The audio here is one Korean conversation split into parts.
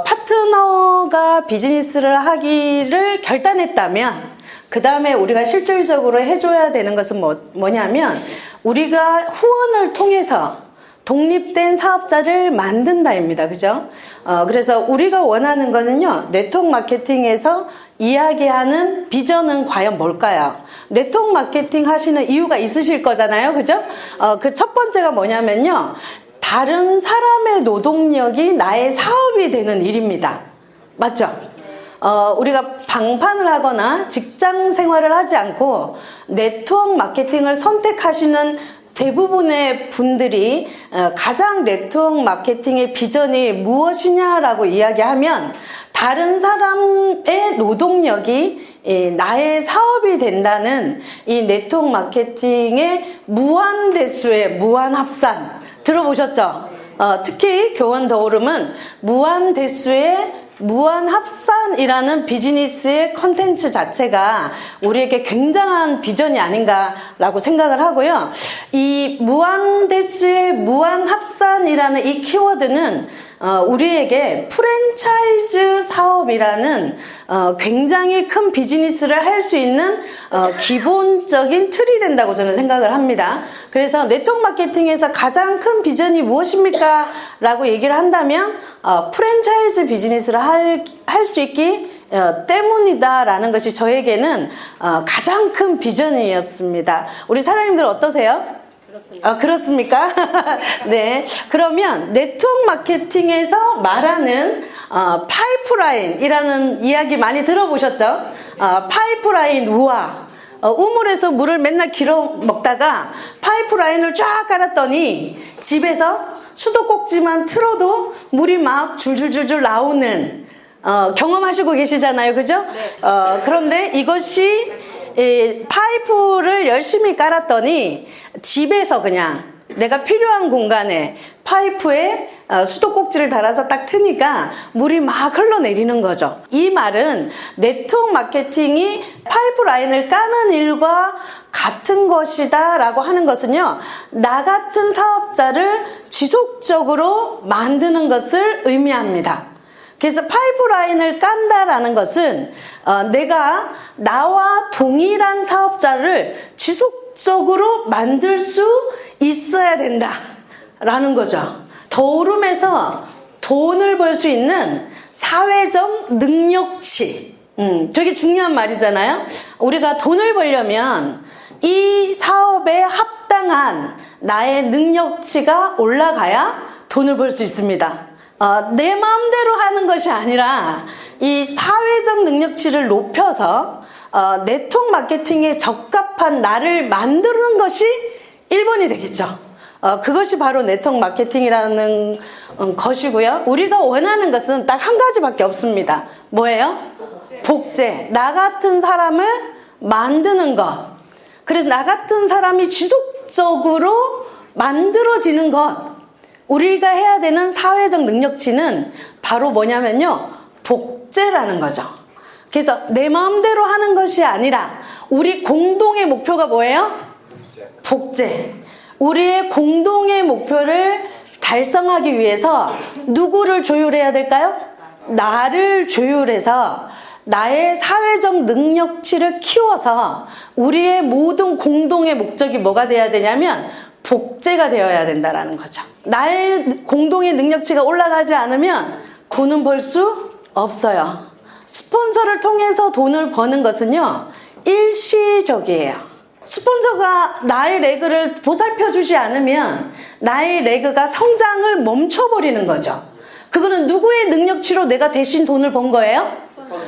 파트너가 비즈니스를 하기를 결단했다면 그 다음에 우리가 실질적으로 해줘야 되는 것은 뭐냐면 우리가 후원을 통해서 독립된 사업자를 만든다입니다. 그죠? 그래서 우리가 원하는 거는요, 네트워크 마케팅에서 이야기하는 비전은 과연 뭘까요? 네트워크 마케팅 하시는 이유가 있으실 거잖아요. 그죠? 그 첫 번째가 뭐냐면요, 다른 사람의 노동력이 나의 사업이 되는 일입니다. 맞죠? 우리가 방판을 하거나 직장 생활을 하지 않고 네트워크 마케팅을 선택하시는 대부분의 분들이 가장 네트워크 마케팅의 비전이 무엇이냐라고 이야기하면 다른 사람의 노동력이 나의 사업이 된다는 이 네트워크 마케팅의 무한대수의 무한합산 들어보셨죠? 특히 교원 더 오름은 무한대수의 무한합산이라는 비즈니스의 컨텐츠 자체가 우리에게 굉장한 비전이 아닌가라고 생각을 하고요. 이 무한대수의 무한합산이라는 이 키워드는 우리에게 프랜차이즈 사업이라는 굉장히 큰 비즈니스를 할 수 있는 기본적인 틀이 된다고 저는 생각을 합니다. 그래서 네트워크 마케팅에서 가장 큰 비전이 무엇입니까? 라고 얘기를 한다면 프랜차이즈 비즈니스를 할 수 있기 때문이다 라는 것이 저에게는 가장 큰 비전이었습니다. 우리 사장님들 어떠세요? 그렇습니까? 네. 그러면 네트워크 마케팅에서 말하는 파이프라인이라는 이야기 많이 들어보셨죠? 파이프라인 우화. 우물에서 물을 맨날 길어 먹다가 파이프라인을 쫙 깔았더니 집에서 수도꼭지만 틀어도 물이 막 줄줄줄줄 나오는 경험하시고 계시잖아요. 그죠? 네. 그런데 이것이 파이프를 열심히 깔았더니 집에서 그냥 내가 필요한 공간에 파이프에 수도꼭지를 달아서 딱 트니까 물이 막 흘러내리는 거죠. 이 말은 네트워크 마케팅이 파이프라인을 까는 일과 같은 것이다 라고 하는 것은요, 나 같은 사업자를 지속적으로 만드는 것을 의미합니다. 그래서 파이프라인을 깐다라는 것은 내가 나와 동일한 사업자를 지속적으로 만들 수 있어야 된다라는 거죠. 더 오름에서 돈을 벌 수 있는 사회적 능력치. 되게 중요한 말이잖아요. 우리가 돈을 벌려면 이 사업에 합당한 나의 능력치가 올라가야 돈을 벌 수 있습니다. 내 마음대로 하는 것이 아니라 이 사회적 능력치를 높여서 네트워크 마케팅에 적합한 나를 만드는 것이 1번이 되겠죠. 그것이 바로 네트워크 마케팅이라는 것이고요. 우리가 원하는 것은 딱 한 가지밖에 없습니다. 뭐예요? 복제. 나 같은 사람을 만드는 것. 그래서 나 같은 사람이 지속적으로 만들어지는 것. 우리가 해야 되는 사회적 능력치는 바로 뭐냐면요, 복제라는 거죠. 그래서 내 마음대로 하는 것이 아니라 우리 공동의 목표가 뭐예요? 복제. 우리의 공동의 목표를 달성하기 위해서 누구를 조율해야 될까요? 나를 조율해서 나의 사회적 능력치를 키워서 우리의 모든 공동의 목적이 뭐가 돼야 되냐면 복제가 되어야 된다는 거죠. 나의 공동의 능력치가 올라가지 않으면 돈은 벌 수 없어요. 스폰서를 통해서 돈을 버는 것은요, 일시적이에요. 스폰서가 나의 레그를 보살펴 주지 않으면 나의 레그가 성장을 멈춰버리는 거죠. 그거는 누구의 능력치로 내가 대신 돈을 번 거예요?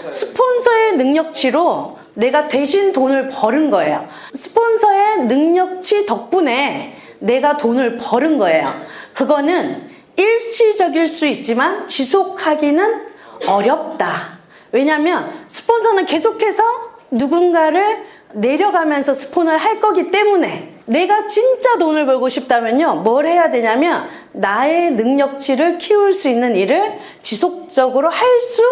스폰서의 능력치로 내가 대신 돈을 버는 거예요. 스폰서의 능력치 덕분에 내가 돈을 버는 거예요. 그거는 일시적일 수 있지만 지속하기는 어렵다. 왜냐하면 스폰서는 계속해서 누군가를 내려가면서 스폰을 할 거기 때문에 내가 진짜 돈을 벌고 싶다면요, 뭘 해야 되냐면 나의 능력치를 키울 수 있는 일을 지속적으로 할 수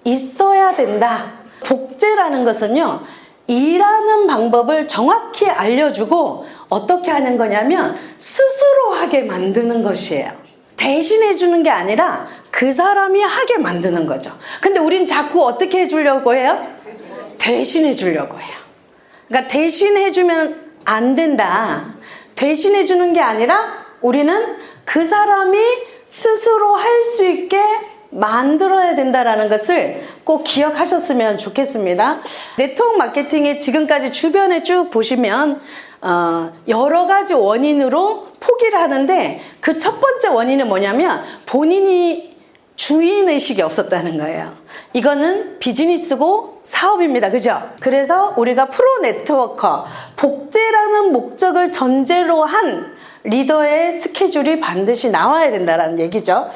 있어야 된다. 복제라는 것은요, 일하는 방법을 정확히 알려주고 어떻게 하는 거냐면 스스로 하게 만드는 것이에요. 대신해 주는 게 아니라 그 사람이 하게 만드는 거죠. 근데 우린 자꾸 어떻게 해주려고 해요? 대신해 주려고 해요. 그러니까 대신해 주면 안 된다. 대신해 주는 게 아니라 우리는 그 사람이 스스로 할 수 있게 만들어야 된다라는 것을 꼭 기억하셨으면 좋겠습니다. 네트워크 마케팅의 지금까지 주변에 쭉 보시면 여러 가지 원인으로 포기를 하는데 그 첫 번째 원인은 뭐냐면 본인이 주인의식이 없었다는 거예요. 이거는 비즈니스고 사업입니다. 그죠? 그래서 우리가 프로 네트워커, 복제라는 목적을 전제로 한 리더의 스케줄이 반드시 나와야 된다는 얘기죠.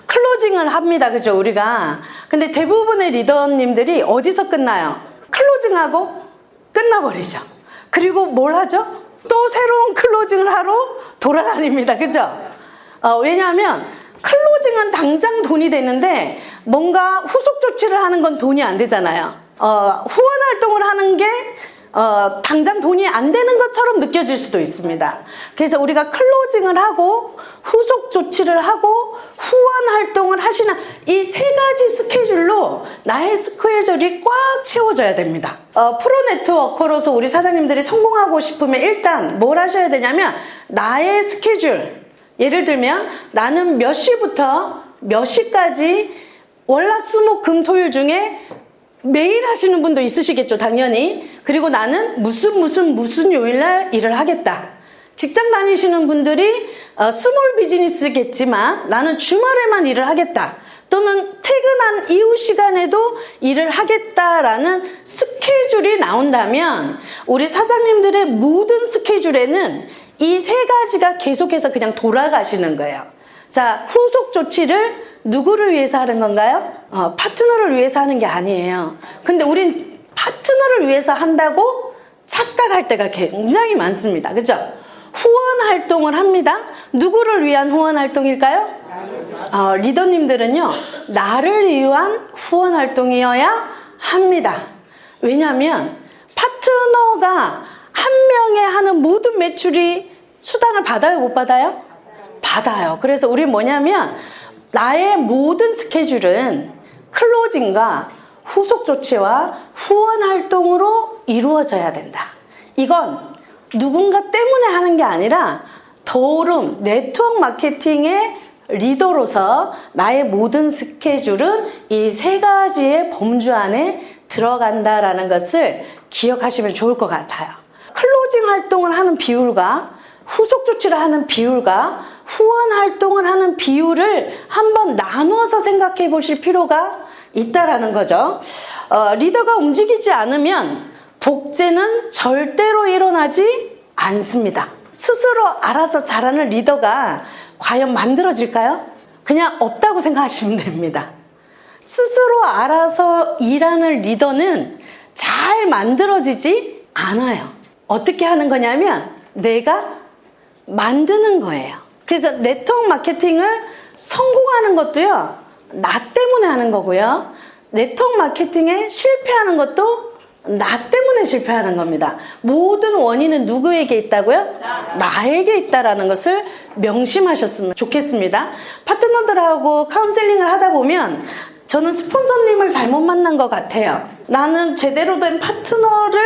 클로징을 합니다. 그죠? 우리가. 근데 대부분의 리더님들이 어디서 끝나요? 클로징하고 끝나버리죠. 그리고 뭘 하죠? 또 새로운 클로징을 하러 돌아다닙니다. 그죠? 왜냐하면 클로징은 당장 돈이 되는데 뭔가 후속 조치를 하는 건 돈이 안 되잖아요. 후원 활동을 하는 게 당장 돈이 안 되는 것처럼 느껴질 수도 있습니다. 그래서 우리가 클로징을 하고 후속 조치를 하고 후원 활동을 하시는 이 세 가지 스케줄로 나의 스케줄이 꽉 채워져야 됩니다. 프로 네트워커로서 우리 사장님들이 성공하고 싶으면 일단 뭘 하셔야 되냐면 나의 스케줄, 예를 들면 나는 몇 시부터 몇 시까지 월화수목금토일 중에 매일 하시는 분도 있으시겠죠, 당연히. 그리고 나는 무슨 요일날 일을 하겠다. 직장 다니시는 분들이 스몰 비즈니스겠지만 나는 주말에만 일을 하겠다. 또는 퇴근한 이후 시간에도 일을 하겠다라는 스케줄이 나온다면 우리 사장님들의 모든 스케줄에는 이 세 가지가 계속해서 그냥 돌아가시는 거예요. 자, 후속 조치를 누구를 위해서 하는 건가요? 파트너를 위해서 하는 게 아니에요. 근데 우린 파트너를 위해서 한다고 착각할 때가 굉장히 많습니다. 그죠? 후원 활동을 합니다. 누구를 위한 후원 활동일까요? 리더님들은요, 나를 위한 후원 활동이어야 합니다. 왜냐하면 파트너가 한 명에 하는 모든 매출이 수당을 받아요, 못 받아요? 받아요. 그래서 우리 뭐냐면 나의 모든 스케줄은 클로징과 후속 조치와 후원 활동으로 이루어져야 된다. 이건 누군가 때문에 하는 게 아니라 더오름 네트워크 마케팅의 리더로서 나의 모든 스케줄은 이 세 가지의 범주 안에 들어간다라는 것을 기억하시면 좋을 것 같아요. 클로징 활동을 하는 비율과 후속 조치를 하는 비율과 후원 활동을 하는 비율을 한번 나누어서 생각해 보실 필요가 있다라는 거죠. 리더가 움직이지 않으면 복제는 절대로 일어나지 않습니다. 스스로 알아서 잘하는 리더가 과연 만들어질까요? 그냥 없다고 생각하시면 됩니다. 스스로 알아서 일하는 리더는 잘 만들어지지 않아요. 어떻게 하는 거냐면 내가 만드는 거예요. 그래서 네트워크 마케팅을 성공하는 것도요, 나 때문에 하는 거고요. 네트워크 마케팅에 실패하는 것도 나 때문에 실패하는 겁니다. 모든 원인은 누구에게 있다고요? 나에게 있다라는 것을 명심하셨으면 좋겠습니다. 파트너들하고 카운셀링을 하다 보면 저는 스폰서님을 잘못 만난 것 같아요. 나는 제대로 된 파트너가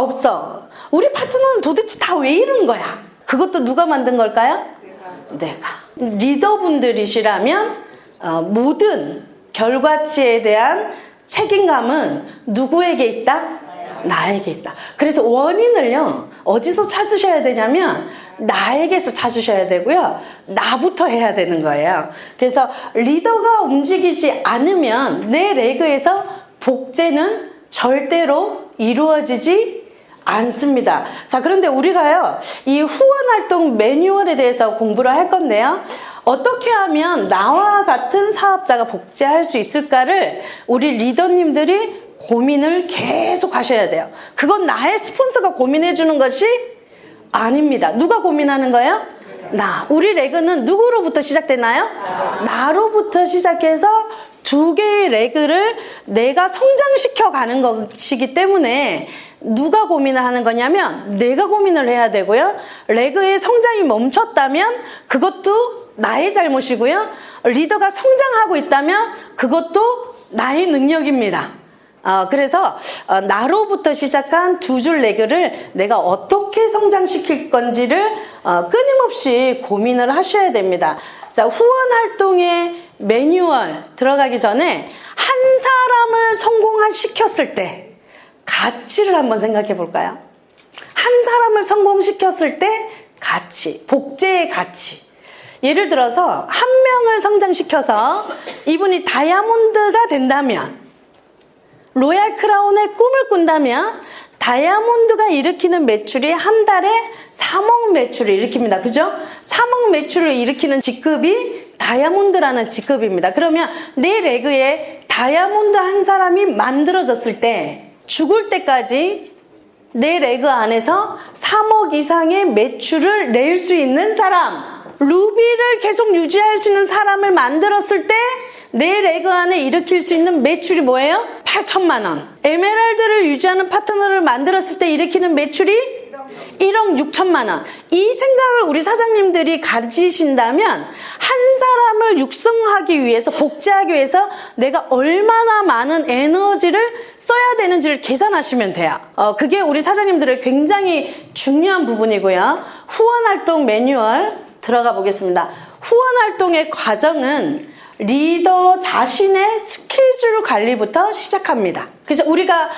없어. 우리 파트너는 도대체 다 왜 이런 거야? 그것도 누가 만든 걸까요? 내가. 리더분들이시라면 모든 결과치에 대한 책임감은 누구에게 있다? 나에게 있다. 그래서 원인을요, 어디서 찾으셔야 되냐면 나에게서 찾으셔야 되고요, 나부터 해야 되는 거예요. 그래서 리더가 움직이지 않으면 내 레그에서 복제는 절대로 이루어지지 않습니다. 자, 그런데 우리가요, 이 후원 활동 매뉴얼에 대해서 공부를 할 건데요, 어떻게 하면 나와 같은 사업자가 복제할 수 있을까를 우리 리더님들이 고민을 계속 하셔야 돼요. 그건 나의 스폰서가 고민해 주는 것이 아닙니다. 누가 고민하는 거예요? 나. 우리 레그는 누구로부터 시작되나요? 나로부터 시작해서 두 개의 레그를 내가 성장시켜 가는 것이기 때문에 누가 고민을 하는 거냐면 내가 고민을 해야 되고요. 레그의 성장이 멈췄다면 그것도 나의 잘못이고요. 리더가 성장하고 있다면 그것도 나의 능력입니다. 그래서 나로부터 시작한 두 줄 레그를 내가 어떻게 성장시킬 건지를 끊임없이 고민을 하셔야 됩니다. 자, 후원 활동의 매뉴얼 들어가기 전에 한 사람을 성공시켰을 때 가치를 한번 생각해 볼까요? 한 사람을 성공시켰을 때 가치, 복제의 가치. 예를 들어서 한 명을 성장시켜서 이분이 다이아몬드가 된다면, 로얄 크라운의 꿈을 꾼다면 다이아몬드가 일으키는 매출이 한 달에 3억 매출을 일으킵니다. 그죠? 3억 매출을 일으키는 직급이 다이아몬드라는 직급입니다. 그러면 내 레그에 다이아몬드 한 사람이 만들어졌을 때 죽을 때까지 내 레그 안에서 3억 이상의 매출을 낼 수 있는 사람, 루비를 계속 유지할 수 있는 사람을 만들었을 때 내 레그 안에 일으킬 수 있는 매출이 뭐예요? 8천만 원. 에메랄드를 유지하는 파트너를 만들었을 때 일으키는 매출이 1억 6천만 원. 이 생각을 우리 사장님들이 가지신다면 한 사람을 육성하기 위해서, 복제하기 위해서 내가 얼마나 많은 에너지를 써야 되는지를 계산하시면 돼요. 그게 우리 사장님들의 굉장히 중요한 부분이고요. 후원활동 매뉴얼 들어가 보겠습니다. 후원활동의 과정은 리더 자신의 스케줄 관리부터 시작합니다. 그래서 우리가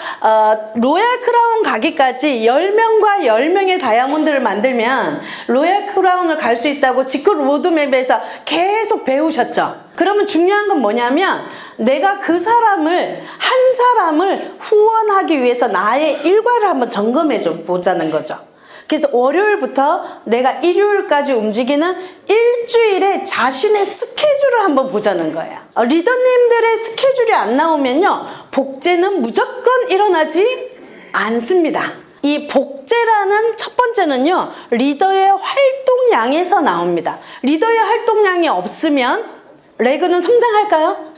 로얄 크라운 가기까지 10명과 10명의 다이아몬드를 만들면 로얄 크라운을 갈 수 있다고 직급 로드맵에서 계속 배우셨죠. 그러면 중요한 건 뭐냐면 내가 그 사람을, 한 사람을 후원하기 위해서 나의 일과를 한번 점검해 보자는 거죠. 그래서 월요일부터 내가 일요일까지 움직이는 일주일에 자신의 스케줄을 한번 보자는 거예요. 리더님들의 스케줄이 안 나오면요, 복제는 무조건 일어나지 않습니다. 이 복제라는 첫 번째는요, 리더의 활동량에서 나옵니다. 리더의 활동량이 없으면 레그는 성장할까요?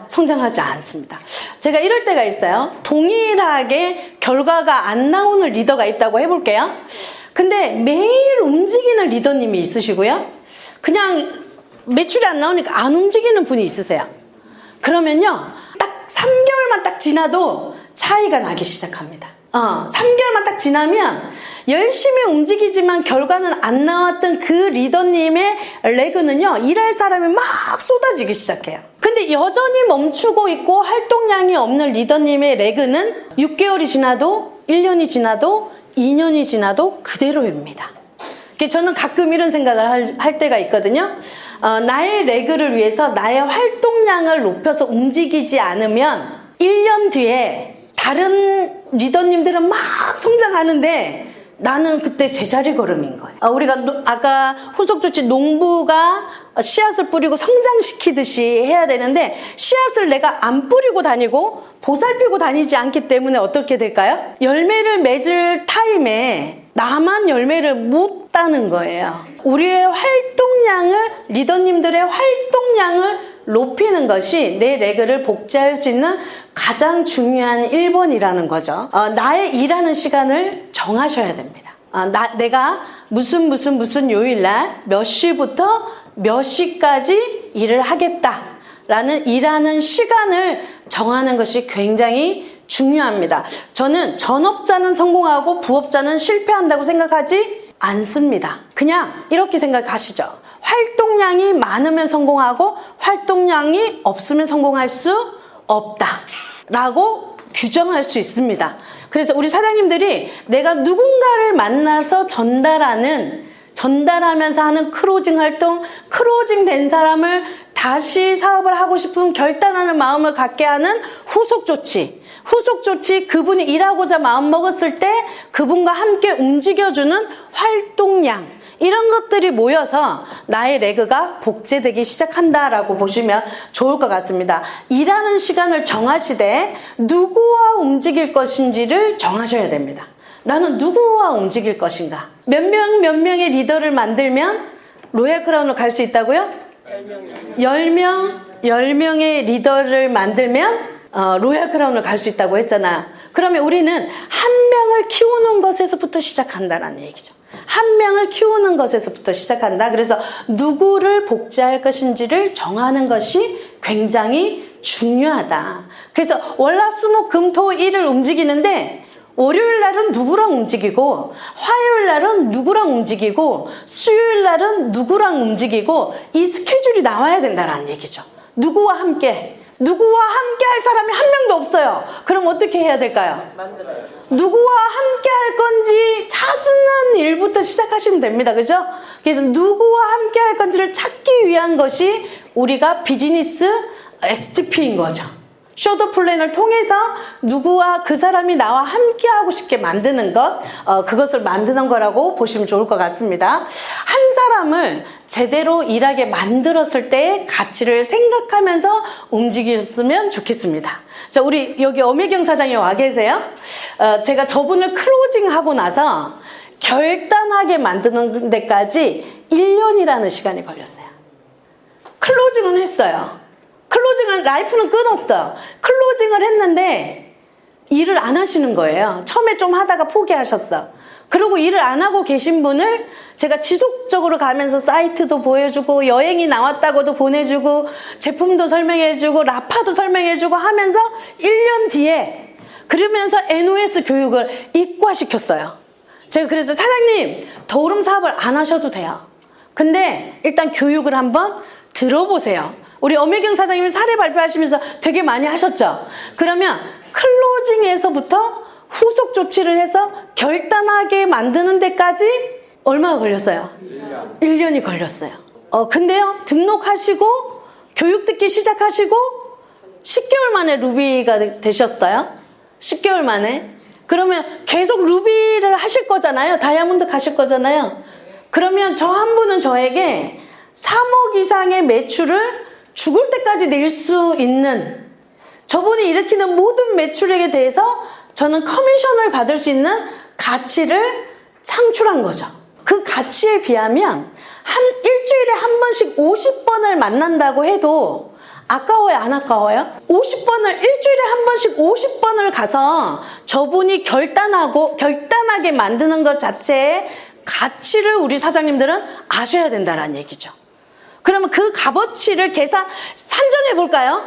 성장하지 않습니다. 제가 이럴 때가 있어요. 동일하게 결과가 안 나오는 리더가 있다고 해볼게요. 근데 매일 움직이는 리더님이 있으시고요. 그냥 매출이 안 나오니까 안 움직이는 분이 있으세요. 그러면요, 딱 3개월만 딱 지나도 차이가 나기 시작합니다. 3개월만 딱 지나면 열심히 움직이지만 결과는 안 나왔던 그 리더님의 레그는요, 일할 사람이 막 쏟아지기 시작해요. 근데 여전히 멈추고 있고 활동량이 없는 리더님의 레그는 6개월이 지나도, 1년이 지나도, 2년이 지나도 그대로입니다. 저는 가끔 이런 생각을 할 때가 있거든요. 나의 레그를 위해서 나의 활동량을 높여서 움직이지 않으면 1년 뒤에 다른 리더님들은 막 성장하는데 나는 그때 제자리 걸음인 거예요. 우리가 아까 후속 조치 농부가 씨앗을 뿌리고 성장시키듯이 해야 되는데 씨앗을 내가 안 뿌리고 다니고 보살피고 다니지 않기 때문에 어떻게 될까요? 열매를 맺을 타임에 나만 열매를 못 따는 거예요. 우리의 활동량을, 리더님들의 활동량을 높이는 것이 내 레그를 복제할 수 있는 가장 중요한 1번이라는 거죠. 나의 일하는 시간을 정하셔야 됩니다. 내가 무슨 요일날 몇 시부터 몇 시까지 일을 하겠다라는 일하는 시간을 정하는 것이 굉장히 중요합니다. 저는 전업자는 성공하고 부업자는 실패한다고 생각하지 않습니다. 그냥 이렇게 생각하시죠. 활동량이 많으면 성공하고 활동량이 없으면 성공할 수 없다 라고 규정할 수 있습니다. 그래서 우리 사장님들이 내가 누군가를 만나서 전달하면서 하는 크로징 활동, 크로징 된 사람을 다시 사업을 하고 싶은 결단하는 마음을 갖게 하는 후속 조치, 그분이 일하고자 마음 먹었을 때 그분과 함께 움직여주는 활동량, 이런 것들이 모여서 나의 레그가 복제되기 시작한다라고 보시면 좋을 것 같습니다. 일하는 시간을 정하시되 누구와 움직일 것인지를 정하셔야 됩니다. 나는 누구와 움직일 것인가? 몇 명의 리더를 만들면 로얄 크라운을 갈 수 있다고요? 10명의 리더를 만들면 로얄 크라운을 갈 수 있다고 했잖아. 그러면 우리는 한 명을 키우는 것에서부터 시작한다는 얘기죠. 한 명을 키우는 것에서부터 시작한다. 그래서 누구를 복제할 것인지를 정하는 것이 굉장히 중요하다. 그래서 월화수목금토일을 움직이는데 월요일 날은 누구랑 움직이고, 화요일 날은 누구랑 움직이고, 수요일 날은 누구랑 움직이고, 이 스케줄이 나와야 된다는 얘기죠. 누구와 함께 할 사람이 한 명도 없어요. 그럼 어떻게 해야 될까요? 누구와 함께 할 건지 찾는 일부터 시작하시면 됩니다. 그죠? 그래서 누구와 함께 할 건지를 찾기 위한 것이 우리가 비즈니스 STP인 거죠. 쇼더 플랜을 통해서 누구와 그 사람이 나와 함께 하고 싶게 만드는 것, 그것을 만드는 거라고 보시면 좋을 것 같습니다. 한 사람을 제대로 일하게 만들었을 때의 가치를 생각하면서 움직였으면 좋겠습니다. 자, 우리 여기 엄혜경 사장이 와 계세요. 제가 저분을 클로징하고 나서 결단하게 만드는 데까지 1년이라는 시간이 걸렸어요. 클로징은 했어요. 클로징을, 라이프는 끊었어요. 클로징을 했는데 일을 안 하시는 거예요. 처음에 좀 하다가 포기하셨어. 그리고 일을 안 하고 계신 분을 제가 지속적으로 가면서 사이트도 보여주고, 여행이 나왔다고도 보내주고, 제품도 설명해주고, 라파도 설명해주고 하면서 1년 뒤에 그러면서 NOS 교육을 이과시켰어요. 제가 그래서 사장님, 더오름 사업을 안 하셔도 돼요. 근데 일단 교육을 한번 들어보세요. 우리 엄혜경 사장님이 사례 발표하시면서 되게 많이 하셨죠? 그러면 클로징에서부터 후속 조치를 해서 결단하게 만드는 데까지 얼마나 걸렸어요? 1년이 걸렸어요. 근데요, 등록하시고 교육 듣기 시작하시고 10개월 만에 루비가 되셨어요. 10개월 만에. 그러면 계속 루비를 하실 거잖아요. 다이아몬드 가실 거잖아요. 그러면 저 한 분은 저에게 3억 이상의 매출을 죽을 때까지 낼 수 있는, 저분이 일으키는 모든 매출액에 대해서 저는 커미션을 받을 수 있는 가치를 창출한 거죠. 그 가치에 비하면 일주일에 한 번씩 50번을 만난다고 해도 아까워요, 안 아까워요? 50번을, 일주일에 한 번씩 50번을 가서 저분이 결단하게 만드는 것 자체의 가치를 우리 사장님들은 아셔야 된다는 얘기죠. 그러면 그 값어치를 산정해 볼까요?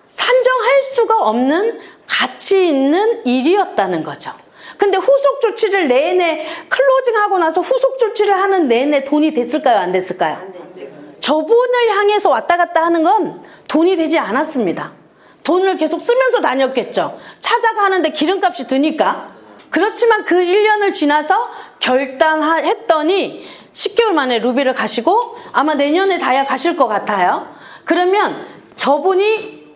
산정할 수가 없는 가치 있는 일이었다는 거죠. 근데 후속 조치를 내내, 클로징하고 나서 후속 조치를 하는 내내 돈이 됐을까요? 안 됐을까요? 저분을 향해서 왔다 갔다 하는 건 돈이 되지 않았습니다. 돈을 계속 쓰면서 다녔겠죠. 찾아가는데 기름값이 드니까. 그렇지만 그 1년을 지나서 결단했더니 10개월 만에 루비를 가시고 아마 내년에 다이아 가실 것 같아요. 그러면 저분이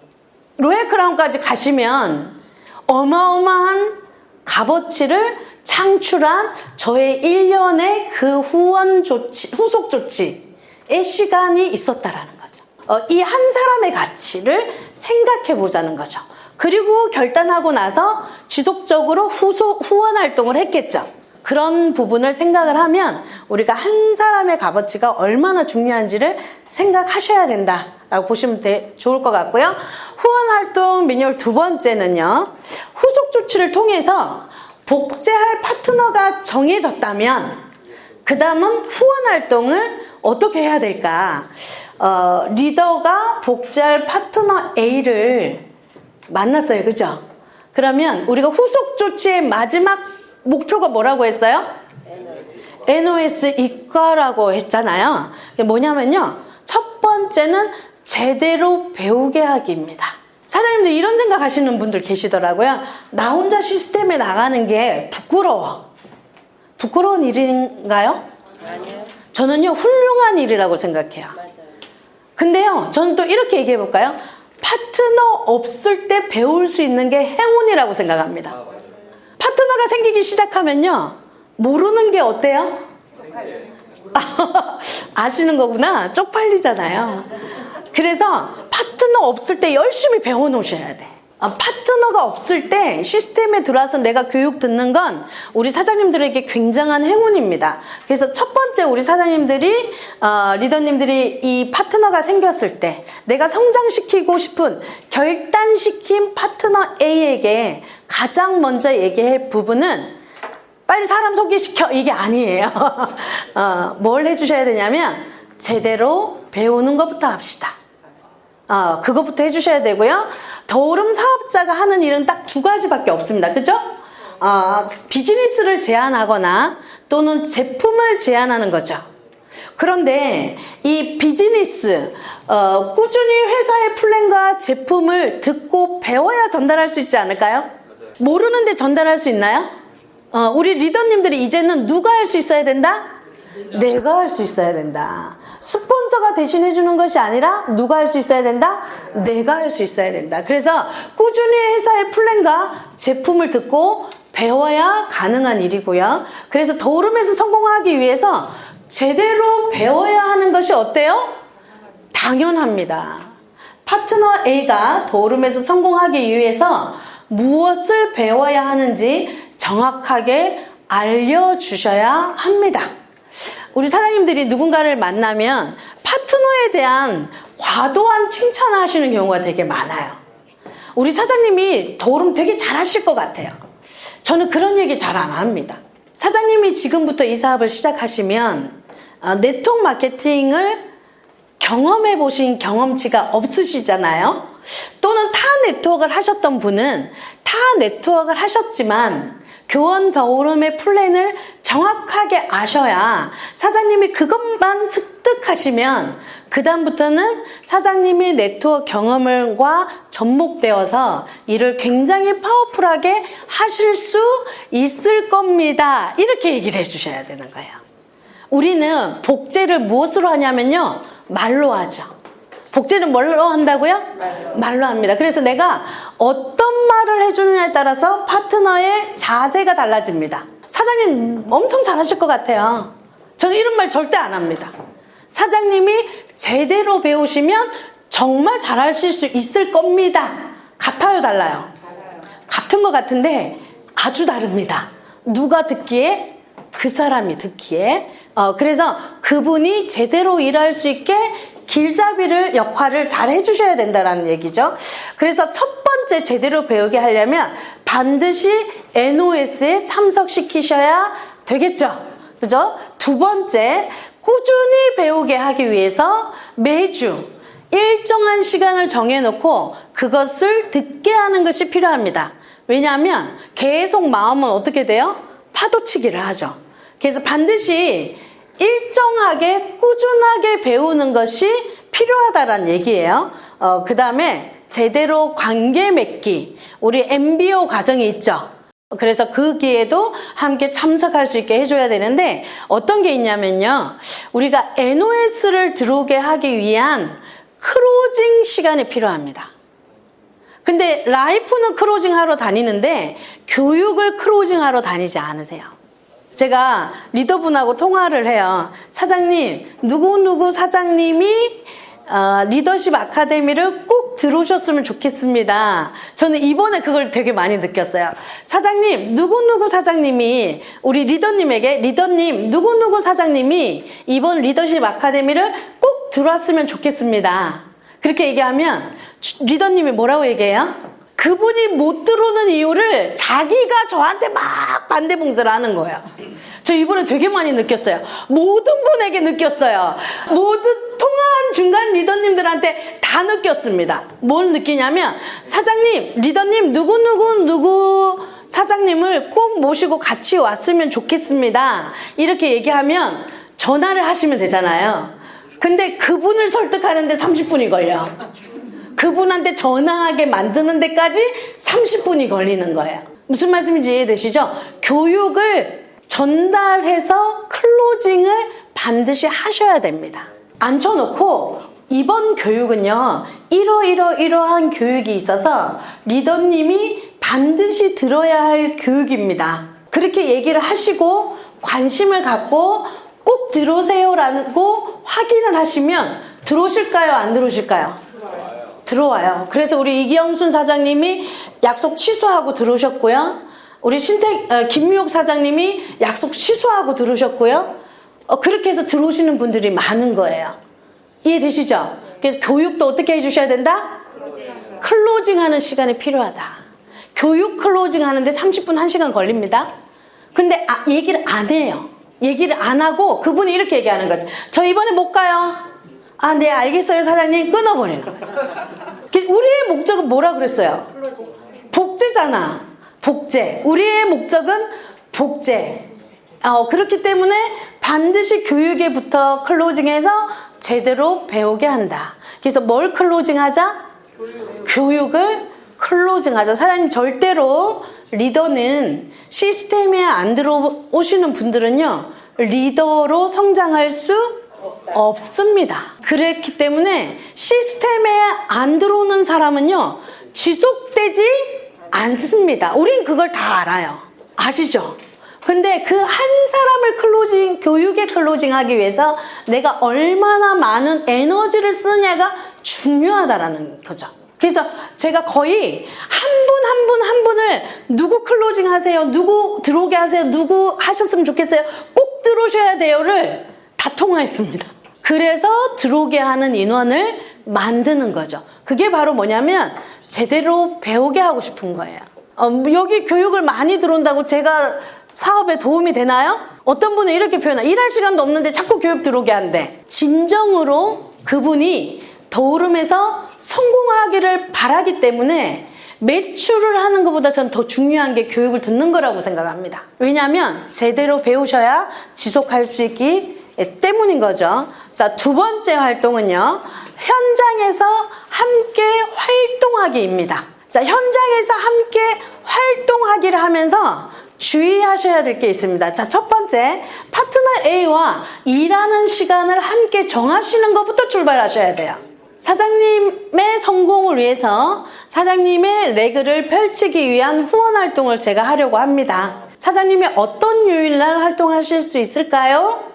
로얄 크라운까지 가시면 어마어마한 값어치를 창출한 저의 1년의 그 후속 조치의 시간이 있었다라는 거죠. 이 한 사람의 가치를 생각해 보자는 거죠. 그리고 결단하고 나서 지속적으로 후원 활동을 했겠죠. 그런 부분을 생각을 하면 우리가 한 사람의 값어치가 얼마나 중요한지를 생각하셔야 된다라고 보시면 좋을 것 같고요. 후원 활동 매뉴얼 두 번째는요. 후속 조치를 통해서 복제할 파트너가 정해졌다면 그 다음은 후원 활동을 어떻게 해야 될까? 리더가 복제할 파트너 A를 만났어요. 그죠? 그러면 우리가 후속 조치의 마지막 목표가 뭐라고 했어요? NOS 이과라고 했잖아요. 그게 뭐냐면요. 첫 번째는 제대로 배우게 하기입니다. 사장님들 이런 생각 하시는 분들 계시더라고요. 나 혼자 시스템에 나가는 게 부끄러워. 부끄러운 일인가요? 아니요. 저는요, 훌륭한 일이라고 생각해요. 맞아요. 근데요, 저는 또 이렇게 얘기해 볼까요? 파트너 없을 때 배울 수 있는 게 행운이라고 생각합니다. 파트너가 생기기 시작하면요, 모르는 게 어때요? 아시는 거구나. 쪽팔리잖아요. 그래서 파트너 없을 때 열심히 배워 놓으셔야 돼. 파트너가 없을 때 시스템에 들어와서 내가 교육 듣는 건 우리 사장님들에게 굉장한 행운입니다. 그래서 첫 번째 우리 사장님들이 리더님들이 이 파트너가 생겼을 때 내가 성장시키고 싶은 결단시킨 파트너 A에게 가장 먼저 얘기할 부분은 빨리 사람 소개시켜 이게 아니에요. 뭘 해주셔야 되냐면 제대로 배우는 것부터 합시다. 그것부터 해주셔야 되고요. 더오름 사업자가 하는 일은 딱 두 가지밖에 없습니다. 그죠? 비즈니스를 제안하거나 또는 제품을 제안하는 거죠. 그런데 이 비즈니스, 꾸준히 회사의 플랜과 제품을 듣고 배워야 전달할 수 있지 않을까요? 모르는데 전달할 수 있나요? 우리 리더님들이 이제는 누가 할 수 있어야 된다? 내가 할 수 있어야 된다. 스폰서가 대신해 주는 것이 아니라 누가 할 수 있어야 된다? 내가 할 수 있어야 된다. 그래서 꾸준히 회사의 플랜과 제품을 듣고 배워야 가능한 일이고요. 그래서 더오름에서 성공하기 위해서 제대로 배워야 하는 것이 어때요? 당연합니다. 파트너 A가 더오름에서 성공하기 위해서 무엇을 배워야 하는지 정확하게 알려주셔야 합니다. 우리 사장님들이 누군가를 만나면 파트너에 대한 과도한 칭찬을 하시는 경우가 되게 많아요. 우리 사장님이 더오름 되게 잘하실 것 같아요. 저는 그런 얘기 잘 안 합니다. 사장님이 지금부터 이 사업을 시작하시면 네트워크 마케팅을 경험해 보신 경험치가 없으시잖아요. 또는 타 네트워크를 하셨던 분은 타 네트워크를 하셨지만 교원 더오름의 플랜을 정확하게 아셔야 사장님이 그것만 습득하시면 그 다음부터는 사장님이 네트워크 경험과 접목되어서 일을 굉장히 파워풀하게 하실 수 있을 겁니다. 이렇게 얘기를 해주셔야 되는 거예요. 우리는 복제를 무엇으로 하냐면요, 말로 하죠. 복제는 뭘로 한다고요? 말로 합니다. 그래서 내가 어떤 말을 해주느냐에 따라서 파트너의 자세가 달라집니다. 사장님 엄청 잘하실 것 같아요. 저는 이런 말 절대 안 합니다. 사장님이 제대로 배우시면 정말 잘하실 수 있을 겁니다. 같아요, 달라요? 같은 것 같은데 아주 다릅니다. 누가 듣기에? 그 사람이 듣기에. 그래서 그분이 제대로 일할 수 있게 길잡이를 역할을 잘 해주셔야 된다는 얘기죠. 그래서 첫 번째 제대로 배우게 하려면 반드시 NOS에 참석시키셔야 되겠죠. 그죠? 두 번째, 꾸준히 배우게 하기 위해서 매주 일정한 시간을 정해놓고 그것을 듣게 하는 것이 필요합니다. 왜냐하면 계속 마음은 어떻게 돼요? 파도치기를 하죠. 그래서 반드시 일정하게 꾸준하게 배우는 것이 필요하다는 얘기예요. 그 다음에 제대로 관계 맺기, 우리 MBO 과정이 있죠. 그래서 그 기회도 함께 참석할 수 있게 해줘야 되는데 어떤 게 있냐면요, 우리가 NOS를 들어오게 하기 위한 크로징 시간이 필요합니다. 근데 라이프는 크로징 하러 다니는데 교육을 크로징 하러 다니지 않으세요. 제가 리더분하고 통화를 해요. 사장님, 누구누구 사장님이 리더십 아카데미를 꼭 들어오셨으면 좋겠습니다. 저는 이번에 그걸 되게 많이 느꼈어요. 사장님, 누구누구 사장님이 우리 리더님에게 리더님, 누구누구 사장님이 이번 리더십 아카데미를 꼭 들어왔으면 좋겠습니다. 그렇게 얘기하면 리더님이 뭐라고 얘기해요? 그분이 못 들어오는 이유를 자기가 저한테 막 반대 봉쇄를 하는 거예요. 저 이번에 되게 많이 느꼈어요. 모든 분에게 느꼈어요. 모든 통화한 중간 리더님들한테 다 느꼈습니다. 뭘 느끼냐면 사장님, 리더님 누구 사장님을 꼭 모시고 같이 왔으면 좋겠습니다. 이렇게 얘기하면 전화를 하시면 되잖아요. 근데 그분을 설득하는데 30분이 걸려. 그분한테 전화하게 만드는 데까지 30분이 걸리는 거예요. 무슨 말씀인지 이해되시죠? 교육을 전달해서 클로징을 반드시 하셔야 됩니다. 앉혀놓고 이번 교육은요, 이러한 교육이 있어서 리더님이 반드시 들어야 할 교육입니다. 그렇게 얘기를 하시고 관심을 갖고 꼭 들어오세요라고 확인을 하시면 들어오실까요? 안 들어오실까요? 들어와요. 그래서 우리 이경순 사장님이 약속 취소하고 들어오셨고요. 우리 김미옥 사장님이 약속 취소하고 들어오셨고요. 그렇게 해서 들어오시는 분들이 많은 거예요. 이해되시죠? 그래서 교육도 어떻게 해주셔야 된다? 클로징 하는 시간이 필요하다. 교육 클로징 하는데 30분 1시간 걸립니다. 근데 얘기를 안 해요. 얘기를 안 하고 그분이 이렇게 얘기하는 거지. 저 이번에 못 가요. 네 알겠어요 사장님. 끊어버리는 거예요. 우리의 목적은 뭐라 그랬어요? 복제잖아. 복제. 우리의 목적은 복제. 그렇기 때문에 반드시 교육에부터 클로징해서 제대로 배우게 한다. 그래서 뭘 클로징하자? 교육을 클로징하자. 사장님 절대로 리더는 시스템에 안 들어오시는 분들은요 리더로 성장할 수 없습니다. 그렇기 때문에 시스템에 안 들어오는 사람은요 지속되지 않습니다. 우린 그걸 다 알아요. 아시죠? 근데 그 한 사람을 교육에 클로징하기 위해서 내가 얼마나 많은 에너지를 쓰느냐가 중요하다라는 거죠. 그래서 제가 거의 한 분을 누구 클로징 하세요, 누구 들어오게 하세요, 누구 하셨으면 좋겠어요, 꼭 들어오셔야 돼요를 다 통화했습니다. 그래서 들어오게 하는 인원을 만드는 거죠. 그게 바로 뭐냐면 제대로 배우게 하고 싶은 거예요. 여기 교육을 많이 들어온다고 제가 사업에 도움이 되나요? 어떤 분은 이렇게 표현해요. 일할 시간도 없는데 자꾸 교육 들어오게 한대. 진정으로 그분이 더오름에서 성공하기를 바라기 때문에 매출을 하는 것보다 전 더 중요한 게 교육을 듣는 거라고 생각합니다. 왜냐하면 제대로 배우셔야 지속할 수 있기 때문인 거죠. 자, 두 번째 활동은요. 현장에서 함께 활동하기입니다. 자, 현장에서 함께 활동하기를 하면서 주의하셔야 될 게 있습니다. 자, 첫 번째, 파트너 A와 일하는 시간을 함께 정하시는 것부터 출발하셔야 돼요. 사장님의 성공을 위해서 사장님의 레그를 펼치기 위한 후원 활동을 제가 하려고 합니다. 사장님이 어떤 요일날 활동하실 수 있을까요?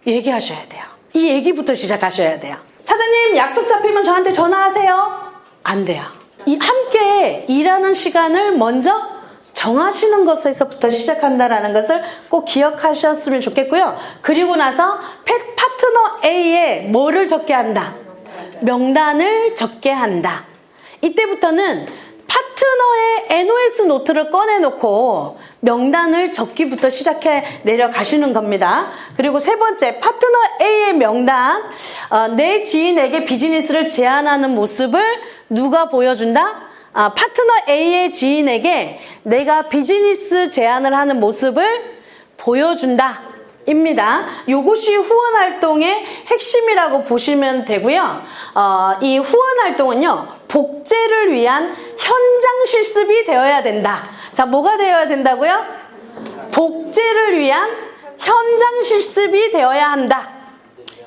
얘기하셔야 돼요. 이 얘기부터 시작하셔야 돼요. 사장님 약속 잡히면 저한테 전화하세요. 안 돼요. 함께 일하는 시간을 먼저 정하시는 것에서부터 시작한다는 것을 꼭 기억하셨으면 좋겠고요. 그리고 나서 파트너 A에 뭐를 적게 한다? 명단을 적게 한다. 이때부터는 파트너의 NOS 노트를 꺼내놓고 명단을 적기부터 시작해 내려가시는 겁니다. 그리고 세 번째, 파트너 A의 명단, 내 지인에게 비즈니스를 제안하는 모습을 누가 보여준다? 파트너 A의 지인에게 내가 비즈니스 제안을 하는 모습을 보여준다 입니다. 요것이 후원 활동의 핵심이라고 보시면 되고요. 이 후원 활동은요, 복제를 위한 현장 실습이 되어야 된다. 자, 뭐가 되어야 된다고요? 복제를 위한 현장 실습이 되어야 한다.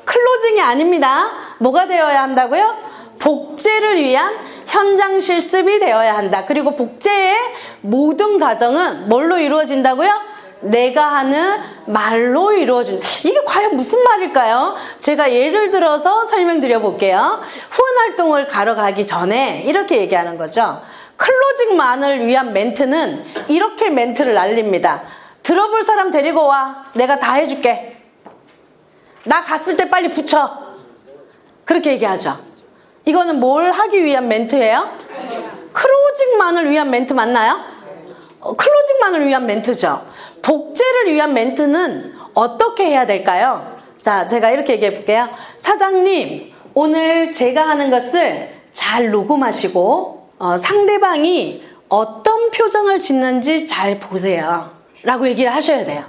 클로징이 아닙니다. 뭐가 되어야 한다고요? 복제를 위한 현장 실습이 되어야 한다. 그리고 복제의 모든 과정은 뭘로 이루어진다고요? 내가 하는 말로 이루어진다. 이게 과연 무슨 말일까요? 제가 예를 들어서 설명드려 볼게요. 후원 활동을 가러 가기 전에 이렇게 얘기하는 거죠. 클로징만을 위한 멘트는 이렇게 멘트를 날립니다. 들어볼 사람 데리고 와. 내가 다 해줄게. 나 갔을 때 빨리 붙여. 그렇게 얘기하죠. 이거는 뭘 하기 위한 멘트예요? 클로징만을 위한 멘트 맞나요? 클로징만을 위한 멘트죠. 복제를 위한 멘트는 어떻게 해야 될까요? 자, 제가 이렇게 얘기해 볼게요. 사장님, 오늘 제가 하는 것을 잘 녹음하시고 상대방이 어떤 표정을 짓는지 잘 보세요. 라고 얘기를 하셔야 돼요.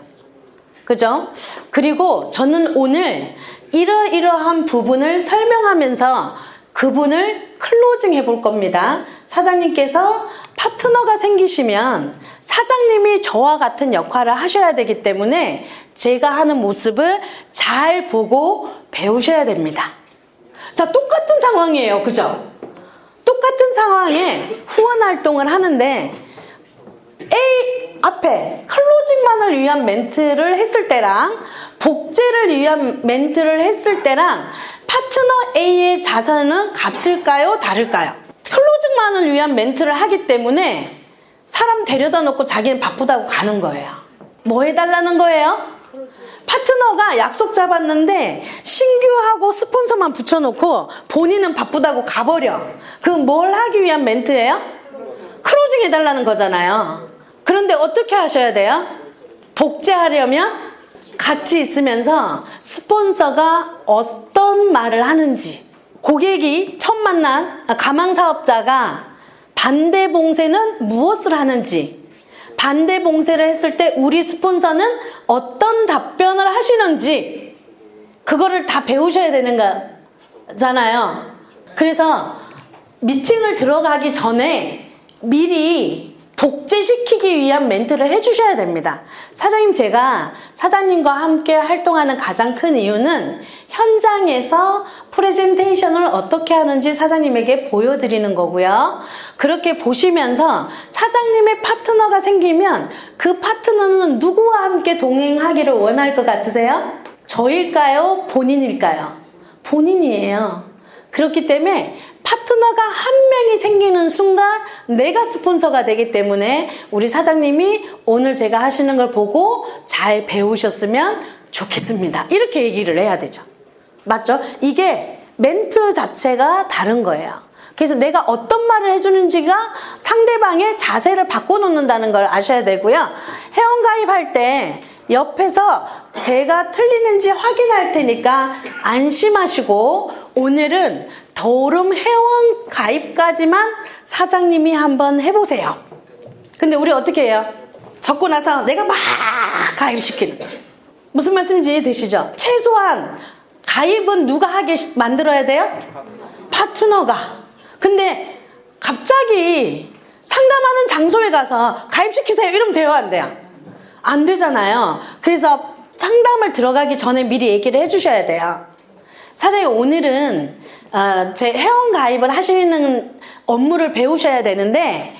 그죠? 그리고 저는 오늘 이러이러한 부분을 설명하면서 그분을 클로징 해볼 겁니다. 사장님께서 파트너가 생기시면 사장님이 저와 같은 역할을 하셔야 되기 때문에 제가 하는 모습을 잘 보고 배우셔야 됩니다. 자, 똑같은 상황이에요. 그죠? 똑같은 상황에 후원 활동을 하는데 A 앞에 클로징만을 위한 멘트를 했을 때랑 복제를 위한 멘트를 했을 때랑 파트너 A의 자산은 같을까요? 다를까요? 클로징만을 위한 멘트를 하기 때문에 사람 데려다 놓고 자기는 바쁘다고 가는 거예요. 뭐 해달라는 거예요? 파트너가 약속 잡았는데 신규하고 스폰서만 붙여놓고 본인은 바쁘다고 가버려. 그건 뭘 하기 위한 멘트예요? 클로징 해달라는 거잖아요. 그런데 어떻게 하셔야 돼요? 복제하려면 같이 있으면서 스폰서가 어떤 말을 하는지, 고객이 첫 만난 가망사업자가 반대 봉쇄는 무엇을 하는지, 반대 봉쇄를 했을 때 우리 스폰서는 어떤 답변을 하시는지, 그거를 다 배우셔야 되는 거잖아요. 그래서 미팅을 들어가기 전에 미리 복제시키기 위한 멘트를 해주셔야 됩니다. 사장님, 제가 사장님과 함께 활동하는 가장 큰 이유는 현장에서 프레젠테이션을 어떻게 하는지 사장님에게 보여드리는 거고요. 그렇게 보시면서 사장님의 파트너가 생기면 그 파트너는 누구와 함께 동행하기를 원할 것 같으세요? 저일까요? 본인일까요? 본인이에요. 그렇기 때문에 파트너가 한 명이 생기는 순간 내가 스폰서가 되기 때문에 우리 사장님이 오늘 제가 하시는 걸 보고 잘 배우셨으면 좋겠습니다. 이렇게 얘기를 해야 되죠. 맞죠? 이게 멘트 자체가 다른 거예요. 그래서 내가 어떤 말을 해주는지가 상대방의 자세를 바꿔놓는다는 걸 아셔야 되고요. 회원가입할 때 옆에서 제가 틀리는지 확인할 테니까 안심하시고 오늘은 더오름 회원 가입까지만 사장님이 한번 해보세요. 근데 우리 어떻게 해요? 적고 나서 내가 막 가입시키는 거예요. 무슨 말씀인지 이해되시죠? 최소한 가입은 누가 하게 만들어야 돼요? 파트너가. 근데 갑자기 상담하는 장소에 가서 가입시키세요 이러면 돼요, 안 돼요? 안 되잖아요. 그래서 상담을 들어가기 전에 미리 얘기를 해주셔야 돼요. 사장님, 오늘은 제 회원 가입을 하시는 업무를 배우셔야 되는데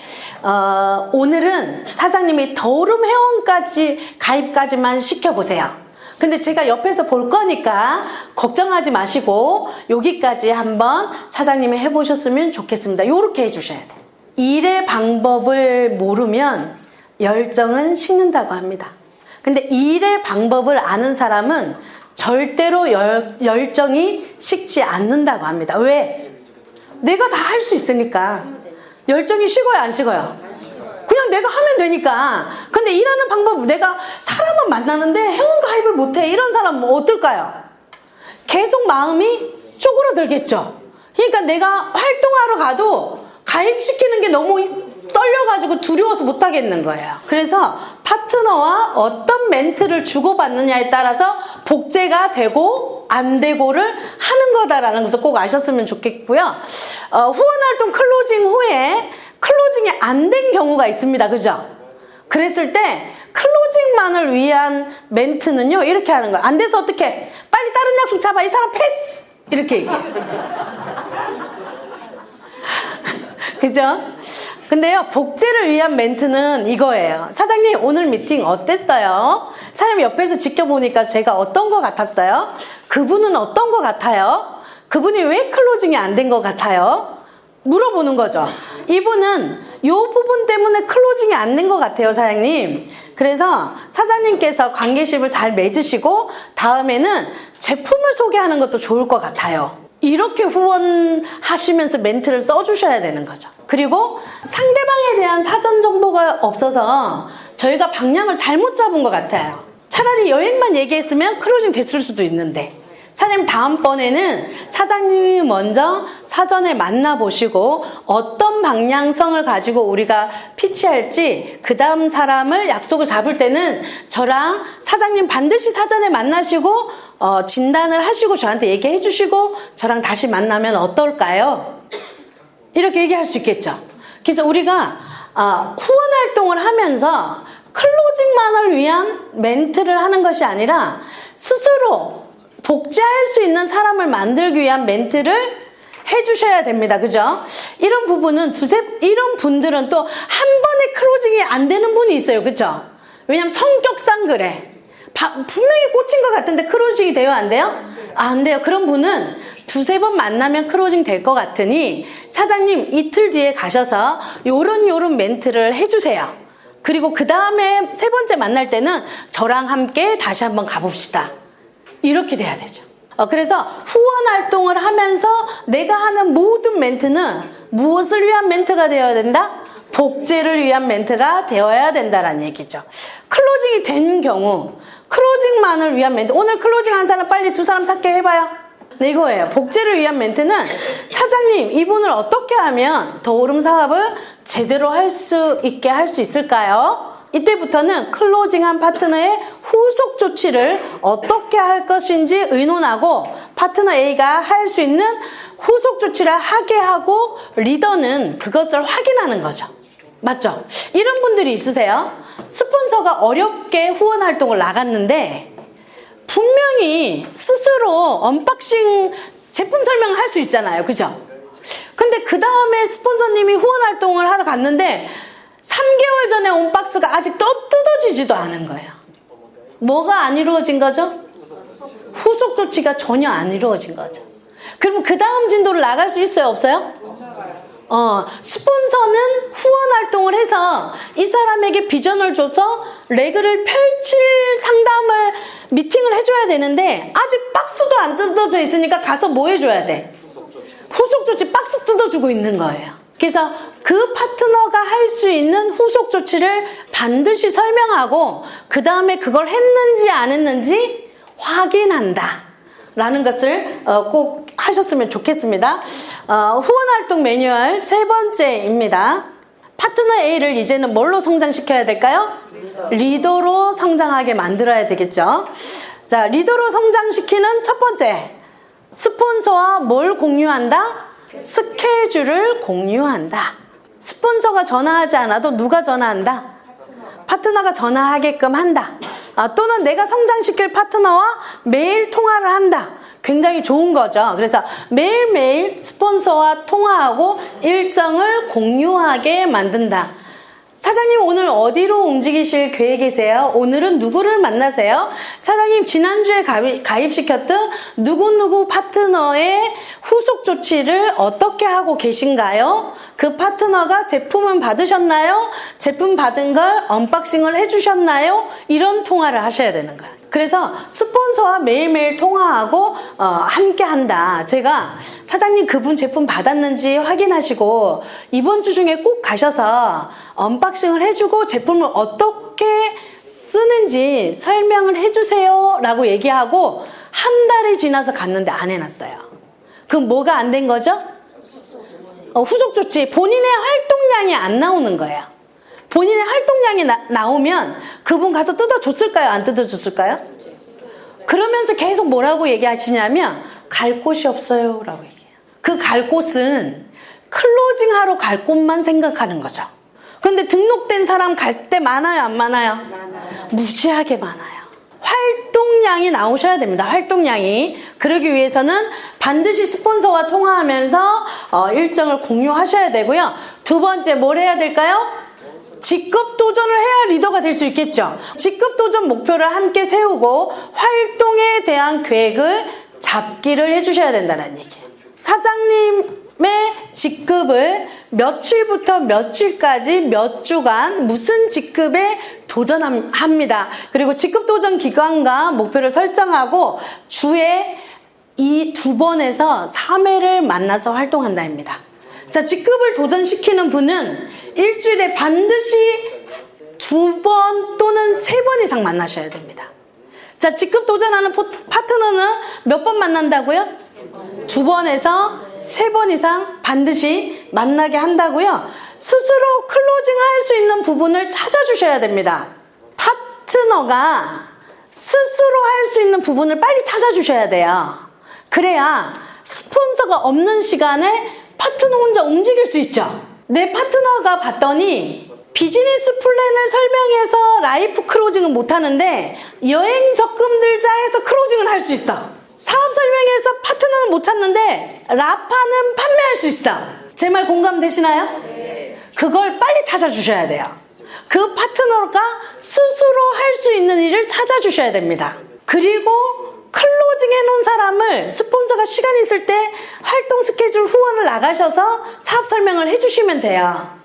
오늘은 사장님이 더오름 회원까지 가입까지만 시켜보세요. 근데 제가 옆에서 볼 거니까 걱정하지 마시고 여기까지 한번 사장님이 해보셨으면 좋겠습니다. 이렇게 해주셔야 돼요. 일의 방법을 모르면 열정은 식는다고 합니다. 근데 일의 방법을 아는 사람은 절대로 열정이 식지 않는다고 합니다. 왜? 내가 다 할 수 있으니까. 열정이 식어요, 안 식어요? 그냥 내가 하면 되니까. 근데 일하는 방법, 내가 사람은 만나는데 회원 가입을 못해. 이런 사람 뭐 어떨까요? 계속 마음이 쪼그라들겠죠. 그러니까 내가 활동하러 가도 가입시키는 게 너무 떨려가지고 두려워서 못하겠는 거예요. 그래서 파트너와 어떤 멘트를 주고받느냐에 따라서 복제가 되고 안 되고를 하는 거다라는 것을 꼭 아셨으면 좋겠고요. 후원활동 클로징 후에 클로징이 안 된 경우가 있습니다. 그죠? 그랬을 때 클로징만을 위한 멘트는요, 이렇게 하는 거예요. 안 돼서 어떡해? 빨리 다른 약속 잡아. 이 사람 패스! 이렇게 얘기해요. 그죠? 근데요, 복제를 위한 멘트는 이거예요. 사장님, 오늘 미팅 어땠어요? 사장님 옆에서 지켜보니까 제가 어떤 것 같았어요? 그분은 어떤 것 같아요? 그분이 왜 클로징이 안 된 것 같아요? 물어보는 거죠. 이분은 이 부분 때문에 클로징이 안 된 것 같아요, 사장님. 그래서 사장님께서 관계십을 잘 맺으시고 다음에는 제품을 소개하는 것도 좋을 것 같아요. 이렇게 후원하시면서 멘트를 써주셔야 되는 거죠. 그리고 상대방에 대한 사전 정보가 없어서 저희가 방향을 잘못 잡은 것 같아요. 차라리 여행만 얘기했으면 클로징 됐을 수도 있는데, 사장님 다음번에는 사장님이 먼저 사전에 만나보시고 어떤 방향성을 가지고 우리가 피치할지, 그 다음 사람을 약속을 잡을 때는 저랑 사장님 반드시 사전에 만나시고 진단을 하시고 저한테 얘기해 주시고 저랑 다시 만나면 어떨까요? 이렇게 얘기할 수 있겠죠. 그래서 우리가 후원 활동을 하면서 클로징만을 위한 멘트를 하는 것이 아니라 스스로 복제할 수 있는 사람을 만들기 위한 멘트를 해주셔야 됩니다. 그죠? 이런 부분은 이런 분들은 또 한 번에 클로징이 안 되는 분이 있어요. 그죠? 왜냐면 성격상 그래. 분명히 꽂힌 것 같은데 클로징이 돼요? 안 돼요? 안 돼요. 그런 분은 두세 번 만나면 클로징 될 것 같으니 사장님 이틀 뒤에 가셔서 요런 멘트를 해주세요. 그리고 그 다음에 세 번째 만날 때는 저랑 함께 다시 한번 가봅시다. 이렇게 돼야 되죠. 그래서 후원 활동을 하면서 내가 하는 모든 멘트는 무엇을 위한 멘트가 되어야 된다? 복제를 위한 멘트가 되어야 된다라는 얘기죠. 클로징이 된 경우 클로징만을 위한 멘트, 오늘 클로징 한 사람 빨리 두 사람 찾게 해봐요. 네, 이거예요. 복제를 위한 멘트는 사장님 이분을 어떻게 하면 더 오름 사업을 제대로 할 수 있게 할 수 있을까요? 이때부터는 클로징한 파트너의 후속 조치를 어떻게 할 것인지 의논하고 파트너 A가 할 수 있는 후속 조치를 하게 하고 리더는 그것을 확인하는 거죠. 맞죠? 이런 분들이 있으세요? 스폰서가 어렵게 후원 활동을 나갔는데 분명히 스스로 언박싱 제품 설명을 할 수 있잖아요. 그죠? 근데 그 다음에 스폰서님이 후원 활동을 하러 갔는데 3개월 전에 온 박스가 아직 뜯어지지도 않은 거예요. 뭐가 안 이루어진 거죠? 후속 조치가 전혀 안 이루어진 거죠. 그럼 그 다음 진도를 나갈 수 있어요? 없어요? 스폰서는 후원 활동을 해서 이 사람에게 비전을 줘서 레그를 펼칠 상담을 미팅을 해줘야 되는데 아직 박스도 안 뜯어져 있으니까 가서 뭐 해줘야 돼? 후속 조치 박스 뜯어주고 있는 거예요. 그래서 그 파트너가 할 수 있는 후속 조치를 반드시 설명하고 그 다음에 그걸 했는지 안 했는지 확인한다 라는 것을 꼭 하셨으면 좋겠습니다. 후원활동 매뉴얼 세 번째입니다. 파트너 A를 이제는 뭘로 성장시켜야 될까요? 리더로 성장하게 만들어야 되겠죠. 자, 리더로 성장시키는 첫 번째, 스폰서와 뭘 공유한다? 스케줄을 공유한다. 스폰서가 전화하지 않아도 누가 전화한다? 파트너가 전화하게끔 한다. 또는 내가 성장시킬 파트너와 매일 통화를 한다. 굉장히 좋은 거죠. 그래서 매일매일 스폰서와 통화하고 일정을 공유하게 만든다. 사장님 오늘 어디로 움직이실 계획이세요? 오늘은 누구를 만나세요? 사장님 지난주에 가입시켰던 누구누구 파트너의 후속 조치를 어떻게 하고 계신가요? 그 파트너가 제품은 받으셨나요? 제품 받은 걸 언박싱을 해주셨나요? 이런 통화를 하셔야 되는 거예요. 그래서 스폰서와 매일매일 통화하고 함께 한다. 제가 사장님 그분 제품 받았는지 확인하시고 이번 주 중에 꼭 가셔서 언박싱을 해주고 제품을 어떻게 쓰는지 설명을 해주세요 라고 얘기하고 한 달이 지나서 갔는데 안 해놨어요. 그럼 뭐가 안 된 거죠? 후속 조치. 본인의 활동량이 안 나오는 거예요. 본인의 활동량이 나오면 그분 가서 뜯어줬을까요? 안 뜯어줬을까요? 그러면서 계속 뭐라고 얘기하시냐면 갈 곳이 없어요 라고 얘기해요. 그 갈 곳은 클로징하러 갈 곳만 생각하는 거죠. 근데 등록된 사람 갈 때 많아요? 안 많아요? 많아요. 무시하게 많아요. 활동량이 나오셔야 됩니다. 활동량이. 그러기 위해서는 반드시 스폰서와 통화하면서 일정을 공유하셔야 되고요. 두 번째 뭘 해야 될까요? 직급 도전을 해야 리더가 될 수 있겠죠. 직급 도전 목표를 함께 세우고 활동에 대한 계획을 잡기를 해주셔야 된다는 얘기예요. 사장님의 직급을 며칠부터 며칠까지 몇 주간 무슨 직급에 도전합니다. 그리고 직급 도전 기간과 목표를 설정하고 주에 이 2번에서 3회를 만나서 활동한다입니다. 자, 직급을 도전시키는 분은 일주일에 반드시 2번 또는 3번 이상 만나셔야 됩니다. 자, 직급 도전하는 파트너는 몇 번 만난다고요? 2번에서 3번 이상 반드시 만나게 한다고요. 스스로 클로징 할 수 있는 부분을 찾아주셔야 됩니다. 파트너가 스스로 할 수 있는 부분을 빨리 찾아주셔야 돼요. 그래야 스폰서가 없는 시간에 파트너 혼자 움직일 수 있죠. 내 파트너가 봤더니 비즈니스 플랜을 설명해서 라이프 클로징은 못하는데 여행 적금 들자 해서 클로징은 할 수 있어. 사업 설명해서 파트너는 못 찾는데 라파는 판매할 수 있어. 제 말 공감되시나요? 네. 그걸 빨리 찾아주셔야 돼요. 그 파트너가 스스로 할 수 있는 일을 찾아주셔야 됩니다. 그리고 클로징 해놓은 사람을 스폰서가 시간 있을 때 활동 스케줄 후원을 나가셔서 사업 설명을 해주시면 돼요.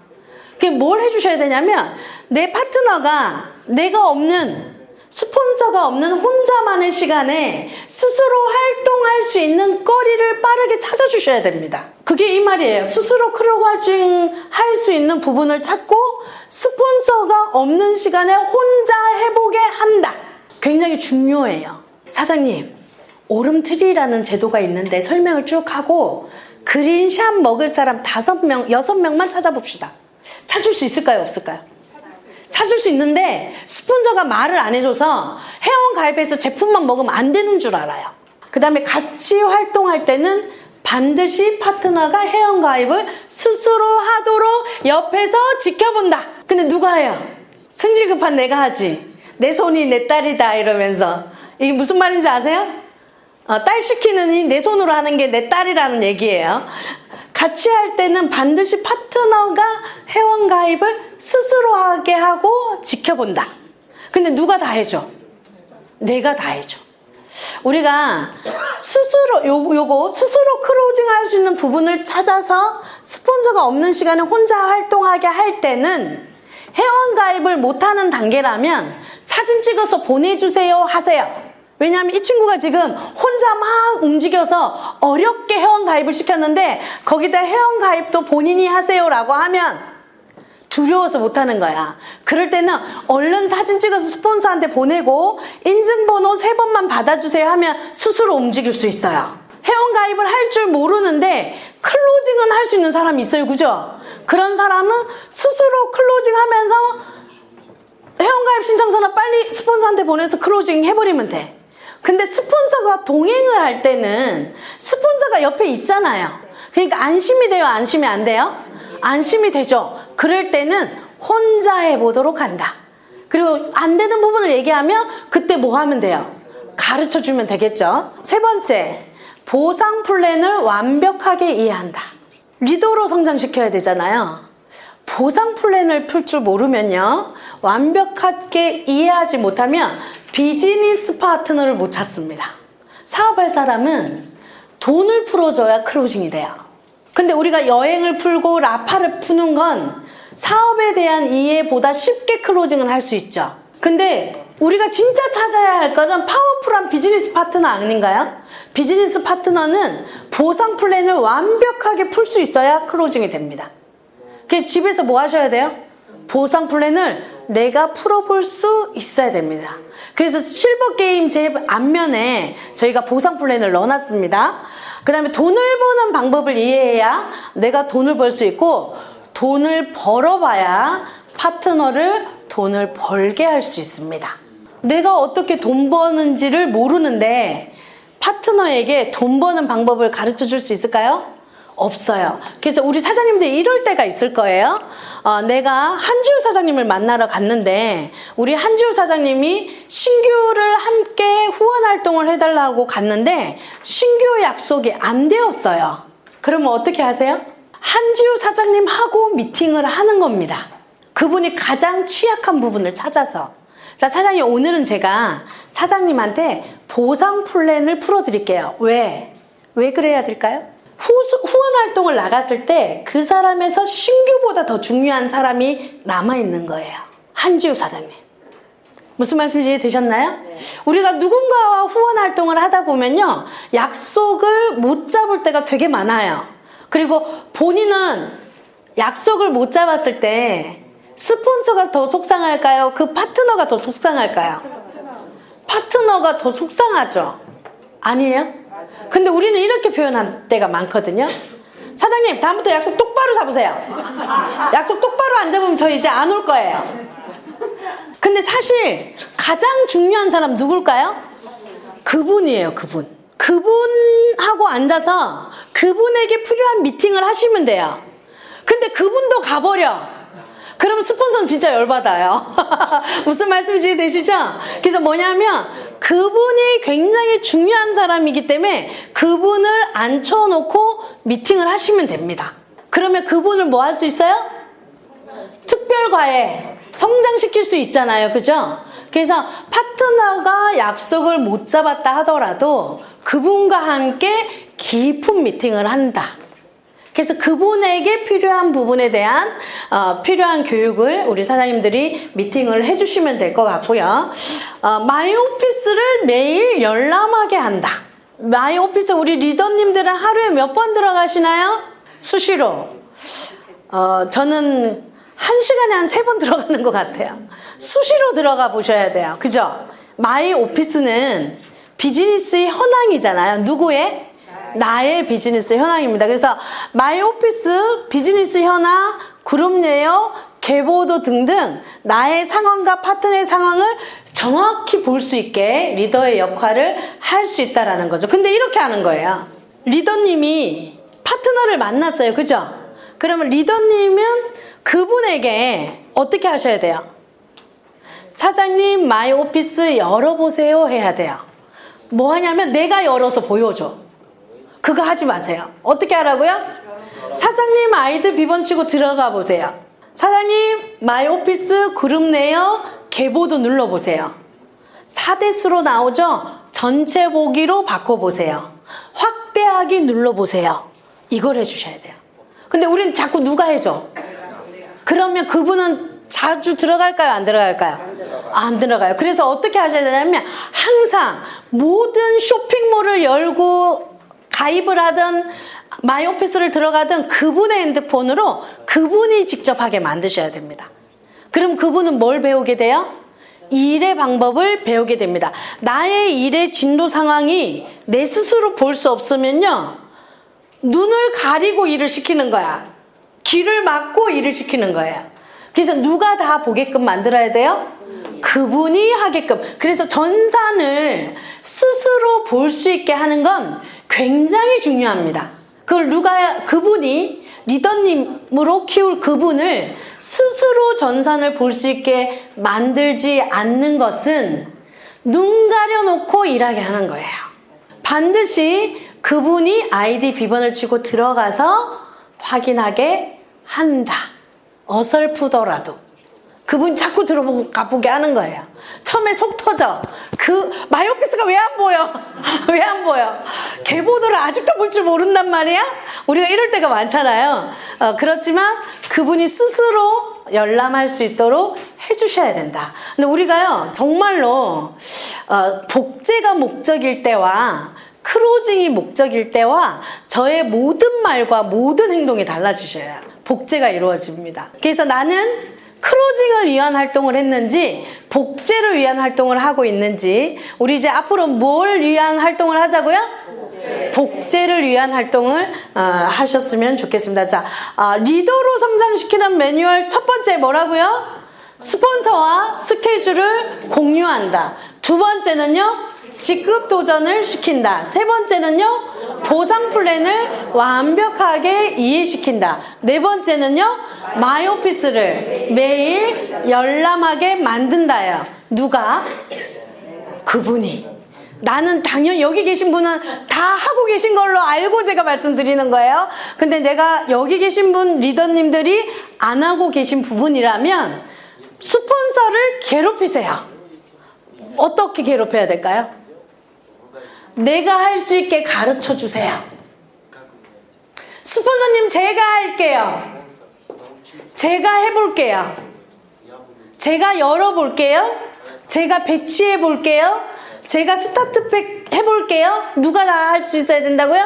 그게 뭘 해주셔야 되냐면 내 파트너가 내가 없는 스폰서가 없는 혼자만의 시간에 스스로 활동할 수 있는 거리를 빠르게 찾아주셔야 됩니다. 그게 이 말이에요. 스스로 클로징 할 수 있는 부분을 찾고 스폰서가 없는 시간에 혼자 해보게 한다. 굉장히 중요해요. 사장님, 오름트리라는 제도가 있는데 설명을 쭉 하고 그린샷 먹을 사람 5명, 6명만 찾아봅시다. 찾을 수 있을까요? 없을까요? 찾을 수 있는데 스폰서가 말을 안 해줘서 회원 가입해서 제품만 먹으면 안 되는 줄 알아요. 그 다음에 같이 활동할 때는 반드시 파트너가 회원 가입을 스스로 하도록 옆에서 지켜본다. 근데 누가 해요? 승질 급한 내가 하지. 내 손이 내 딸이다 이러면서. 이게 무슨 말인지 아세요? 딸 시키는 이 내 손으로 하는 게 내 딸이라는 얘기예요. 같이 할 때는 반드시 파트너가 회원 가입을 스스로 하게 하고 지켜본다. 근데 누가 다 해줘? 내가 다 해줘. 우리가 스스로 요거 스스로 클로징 할 수 있는 부분을 찾아서 스폰서가 없는 시간에 혼자 활동하게 할 때는 회원 가입을 못하는 단계라면 사진 찍어서 보내주세요 하세요. 왜냐하면 이 친구가 지금 혼자 막 움직여서 어렵게 회원 가입을 시켰는데 거기다 회원 가입도 본인이 하세요라고 하면 두려워서 못하는 거야. 그럴 때는 얼른 사진 찍어서 스폰서한테 보내고 인증번호 3번만 받아주세요 하면 스스로 움직일 수 있어요. 회원 가입을 할 줄 모르는데 클로징은 할 수 있는 사람이 있어요. 그죠? 그런 사람은 스스로 클로징 하면서 회원가입 신청서나 빨리 스폰서한테 보내서 클로징 해버리면 돼. 근데 스폰서가 동행을 할 때는 스폰서가 옆에 있잖아요. 그러니까 안심이 돼요? 안심이 안 돼요? 안심이 되죠. 그럴 때는 혼자 해보도록 한다. 그리고 안 되는 부분을 얘기하면 그때 뭐 하면 돼요? 가르쳐주면 되겠죠. 3번째, 보상 플랜을 완벽하게 이해한다. 리더로 성장시켜야 되잖아요. 보상 플랜을 풀 줄 모르면요, 완벽하게 이해하지 못하면 비즈니스 파트너를 못 찾습니다. 사업할 사람은 돈을 풀어줘야 클로징이 돼요. 근데 우리가 여행을 풀고 라파를 푸는 건 사업에 대한 이해보다 쉽게 클로징을 할 수 있죠. 근데 우리가 진짜 찾아야 할 거는 파워풀한 비즈니스 파트너 아닌가요? 비즈니스 파트너는 보상 플랜을 완벽하게 풀 수 있어야 클로징이 됩니다. 그래서 집에서 뭐 하셔야 돼요? 보상 플랜을 내가 풀어볼 수 있어야 됩니다. 그래서 실버 게임 제 앞면에 저희가 보상 플랜을 넣어놨습니다. 그 다음에 돈을 버는 방법을 이해해야 내가 돈을 벌 수 있고, 돈을 벌어봐야 파트너를 돈을 벌게 할 수 있습니다. 내가 어떻게 돈 버는지를 모르는데 파트너에게 돈 버는 방법을 가르쳐 줄 수 있을까요? 없어요. 그래서 우리 사장님들 이럴 때가 있을 거예요. 내가 한지우 사장님을 만나러 갔는데 우리 한지우 사장님이 신규를 함께 후원 활동을 해달라고 갔는데 신규 약속이 안 되었어요. 그러면 어떻게 하세요? 한지우 사장님하고 미팅을 하는 겁니다. 그분이 가장 취약한 부분을 찾아서. 자, 사장님, 오늘은 제가 사장님한테 보상 플랜을 풀어드릴게요. 왜 그래야 될까요? 후원 활동을 나갔을 때 그 사람에서 신규보다 더 중요한 사람이 남아있는 거예요. 한지우 사장님. 무슨 말씀인지 이해되셨나요? 네. 우리가 누군가와 후원 활동을 하다 보면요, 약속을 못 잡을 때가 되게 많아요. 그리고 본인은 약속을 못 잡았을 때 스폰서가 더 속상할까요? 그 파트너가 더 속상할까요? 파트너가 더 속상하죠? 아니에요? 근데 우리는 이렇게 표현할 때가 많거든요. 사장님, 다음부터 약속 똑바로 잡으세요. 약속 똑바로 안 잡으면 저 이제 안 올 거예요. 근데 사실 가장 중요한 사람 누굴까요? 그분이에요. 그분하고 앉아서 그분에게 필요한 미팅을 하시면 돼요. 근데 그분도 가버려. 그럼 스폰서는 진짜 열받아요. 무슨 말씀인지 되시죠? 그래서 뭐냐면 그분이 굉장히 중요한 사람이기 때문에 그분을 앉혀놓고 미팅을 하시면 됩니다. 그러면 그분을 뭐 할 수 있어요? 특별과외 성장시킬 수 있잖아요. 그죠? 그래서 파트너가 약속을 못 잡았다 하더라도 그분과 함께 깊은 미팅을 한다. 그래서 그분에게 필요한 부분에 대한 필요한 교육을 우리 사장님들이 미팅을 해주시면 될 것 같고요. 마이오피스를 매일 열람하게 한다. 마이오피스 우리 리더님들은 하루에 몇 번 들어가시나요? 수시로. 저는 1시간에 한 3번 들어가는 것 같아요. 수시로 들어가 보셔야 돼요. 그죠? 마이오피스는 비즈니스의 현황이잖아요. 누구의? 나의 비즈니스 현황입니다. 그래서 마이오피스, 비즈니스 현황, 그룹 내역, 계보도 등등 나의 상황과 파트너의 상황을 정확히 볼 수 있게 리더의 역할을 할 수 있다는 거죠. 근데 이렇게 하는 거예요. 리더님이 파트너를 만났어요. 그죠? 그러면 리더님은 그분에게 어떻게 하셔야 돼요? 사장님, 마이오피스 열어보세요 해야 돼요. 뭐 하냐면 내가 열어서 보여줘. 그거 하지 마세요. 어떻게 하라고요? 사장님 아이디 비번 치고 들어가 보세요. 사장님 마이오피스 그룹 내역 계보도 눌러보세요. 4대수로 나오죠? 전체 보기로 바꿔보세요. 확대하기 눌러보세요. 이걸 해주셔야 돼요. 근데 우리는 자꾸 누가 해줘? 그러면 그분은 자주 들어갈까요? 안 들어갈까요? 안 들어가요. 그래서 어떻게 하셔야 되냐면 항상 모든 쇼핑몰을 열고 가입을 하든 마이오피스를 들어가든 그분의 핸드폰으로 그분이 직접 하게 만드셔야 됩니다. 그럼 그분은 뭘 배우게 돼요? 일의 방법을 배우게 됩니다. 나의 일의 진도 상황이 내 스스로 볼 수 없으면요, 눈을 가리고 일을 시키는 거야. 귀를 막고 일을 시키는 거예요. 그래서 누가 다 보게끔 만들어야 돼요? 그분이 하게끔. 그래서 전산을 스스로 볼 수 있게 하는 건 굉장히 중요합니다. 그걸 그분이 리더님으로 키울 그분을 스스로 전산을 볼 수 있게 만들지 않는 것은 눈 가려놓고 일하게 하는 거예요. 반드시 그분이 아이디 비번을 치고 들어가서 확인하게 한다. 어설프더라도. 그분 자꾸 들어보고 가보게 하는 거예요. 처음에 속 터져. 마이오피스가 왜 안 보여? 왜 안 보여? 계보도를 아직도 볼 줄 모른단 말이야? 우리가 이럴 때가 많잖아요. 그렇지만 그분이 스스로 열람할 수 있도록 해주셔야 된다. 근데 우리가요, 정말로 복제가 목적일 때와 크로징이 목적일 때와 저의 모든 말과 모든 행동이 달라지셔야 복제가 이루어집니다. 그래서 나는 크로징을 위한 활동을 했는지 복제를 위한 활동을 하고 있는지, 우리 이제 앞으로 뭘 위한 활동을 하자고요? 복제를 위한 활동을 하셨으면 좋겠습니다. 자, 리더로 성장시키는 매뉴얼 첫 번째 뭐라고요? 스폰서와 스케줄을 공유한다. 두 번째는요, 직급 도전을 시킨다. 세 번째는요, 보상 플랜을 완벽하게 이해시킨다. 네 번째는요, 마이오피스를 매일 열람하게 만든다요. 누가? 그분이. 나는 당연히 여기 계신 분은 다 하고 계신 걸로 알고 제가 말씀드리는 거예요. 근데 내가 여기 계신 분 리더님들이 안 하고 계신 부분이라면 스폰서를 괴롭히세요. 어떻게 괴롭혀야 될까요? 내가 할 수 있게 가르쳐 주세요. 스폰서님 제가 할게요. 제가 해볼게요. 제가 열어볼게요. 제가 배치해 볼게요. 제가 스타트팩 해볼게요. 누가 다 할 수 있어야 된다고요?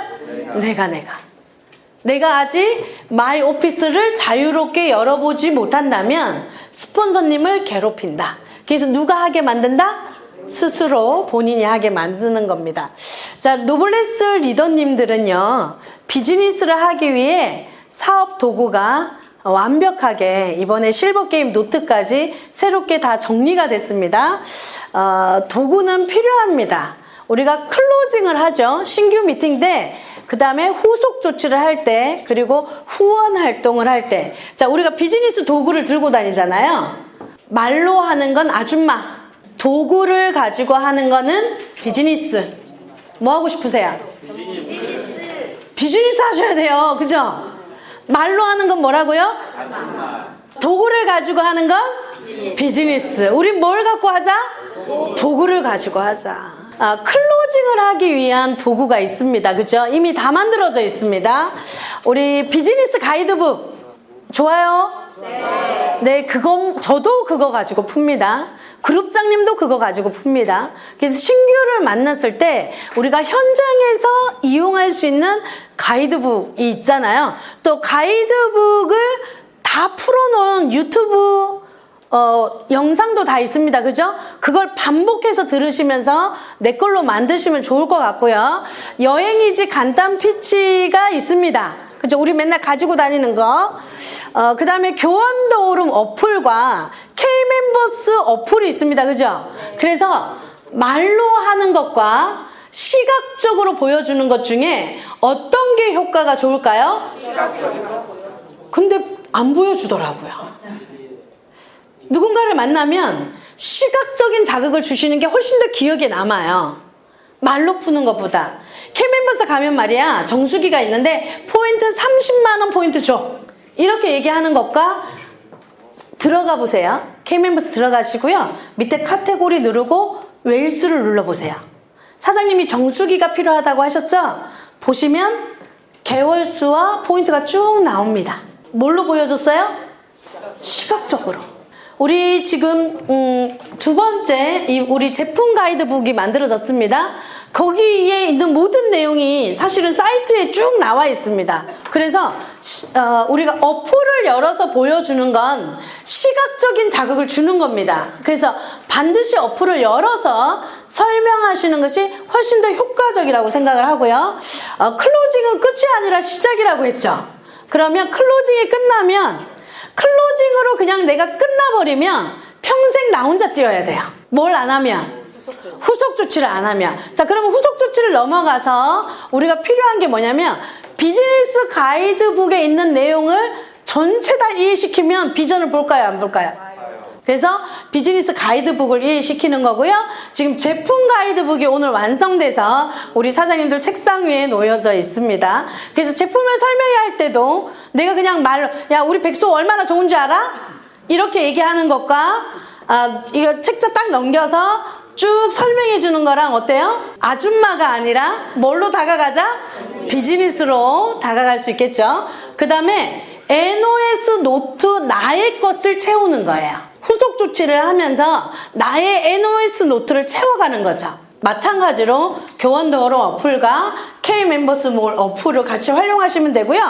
내가 아직 마이오피스를 자유롭게 열어보지 못한다면 스폰서님을 괴롭힌다. 그래서 누가 하게 만든다? 스스로 본인이 하게 만드는 겁니다. 자, 노블레스 리더님들은요, 비즈니스를 하기 위해 사업 도구가 완벽하게 이번에 실버게임 노트까지 새롭게 다 정리가 됐습니다. 도구는 필요합니다. 우리가 클로징을 하죠. 신규 미팅 때, 그 다음에 후속 조치를 할 때, 그리고 후원 활동을 할 때. 자, 우리가 비즈니스 도구를 들고 다니잖아요. 말로 하는 건 아줌마, 도구를 가지고 하는 거는 비즈니스. 뭐 하고 싶으세요? 비즈니스 하셔야 돼요. 그죠? 말로 하는 건 뭐라고요? 도구를 가지고 하는 건 비즈니스. 우리 뭘 갖고 하자? 도구를 가지고 하자. 클로징을 하기 위한 도구가 있습니다. 그죠? 이미 다 만들어져 있습니다. 우리 비즈니스 가이드북 좋아요? 네, 저도 그거 가지고 풉니다. 그룹장님도 그거 가지고 풉니다. 그래서 신규를 만났을 때 우리가 현장에서 이용할 수 있는 가이드북이 있잖아요. 또 가이드북을 다 풀어놓은 유튜브 영상도 다 있습니다. 그죠? 그걸 반복해서 들으시면서 내 걸로 만드시면 좋을 것 같고요. 여행이지 간단 피치가 있습니다. 그죠? 우리 맨날 가지고 다니는 거. 그 다음에 교환도우름 어플과 K멤버스 어플이 있습니다. 그죠? 그래서 말로 하는 것과 시각적으로 보여주는 것 중에 어떤 게 효과가 좋을까요? 근데 안 보여주더라고요. 누군가를 만나면 시각적인 자극을 주시는 게 훨씬 더 기억에 남아요. 말로 푸는 것보다. K멤버스 가면 말이야, 정수기가 있는데 포인트 30만 원 포인트 줘. 이렇게 얘기하는 것과 들어가 보세요. K멤버스 들어가시고요. 밑에 카테고리 누르고 웨일스를 눌러보세요. 사장님이 정수기가 필요하다고 하셨죠? 보시면 개월수와 포인트가 쭉 나옵니다. 뭘로 보여줬어요? 시각적으로. 우리 지금 두 번째 우리 제품 가이드북이 만들어졌습니다. 거기에 있는 모든 내용이 사실은 사이트에 쭉 나와 있습니다. 그래서 우리가 어플을 열어서 보여주는 건 시각적인 자극을 주는 겁니다. 그래서 반드시 어플을 열어서 설명하시는 것이 훨씬 더 효과적이라고 생각을 하고요. 클로징은 끝이 아니라 시작이라고 했죠. 그러면 클로징이 끝나면 클로징으로 그냥 내가 끝나버리면 평생 나 혼자 뛰어야 돼요. 뭘 안 하면? 후속 조치를 안 하면. 자, 그러면 후속 조치를 넘어가서 우리가 필요한 게 뭐냐면 비즈니스 가이드북에 있는 내용을 전체 다 이해시키면 비전을 볼까요? 안 볼까요? 그래서 비즈니스 가이드북을 이해시키는 거고요. 지금 제품 가이드북이 오늘 완성돼서 우리 사장님들 책상 위에 놓여져 있습니다. 그래서 제품을 설명할 때도 내가 그냥 말로 야 우리 백소 얼마나 좋은 줄 알아? 이렇게 얘기하는 것과 이거 책자 딱 넘겨서 쭉 설명해 주는 거랑 어때요? 아줌마가 아니라 뭘로 다가가자? 비즈니스로 다가갈 수 있겠죠. 그 다음에 NOS 노트 나의 것을 채우는 거예요. 후속 조치를 하면서 나의 NOS 노트를 채워가는 거죠. 마찬가지로 교원도우름 어플과 K멤버스 몰 어플을 같이 활용하시면 되고요.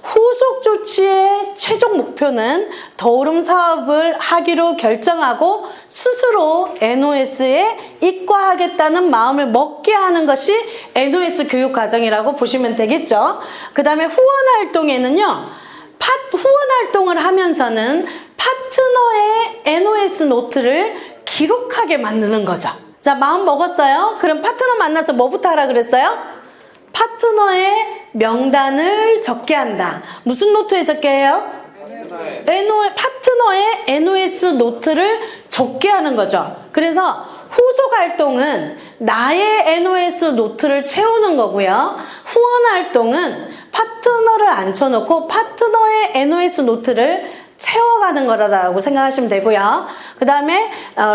후속 조치의 최종 목표는 도우름 사업을 하기로 결정하고 스스로 NOS에 입과하겠다는 마음을 먹게 하는 것이 NOS 교육 과정이라고 보시면 되겠죠. 그 다음에 후원 활동에는요. 후원 활동을 하면서는 파트너의 NOS 노트를 기록하게 만드는 거죠. 자, 마음 먹었어요? 그럼 파트너 만나서 뭐부터 하라 그랬어요? 파트너의 명단을 적게 한다. 무슨 노트에 적게 해요? 파트너의 NOS 노트를 적게 하는 거죠. 그래서 후속 활동은 나의 NOS 노트를 채우는 거고요. 후원 활동은 파트너를 앉혀놓고 파트너의 NOS 노트를 채워가는 거라고 생각하시면 되고요. 그 다음에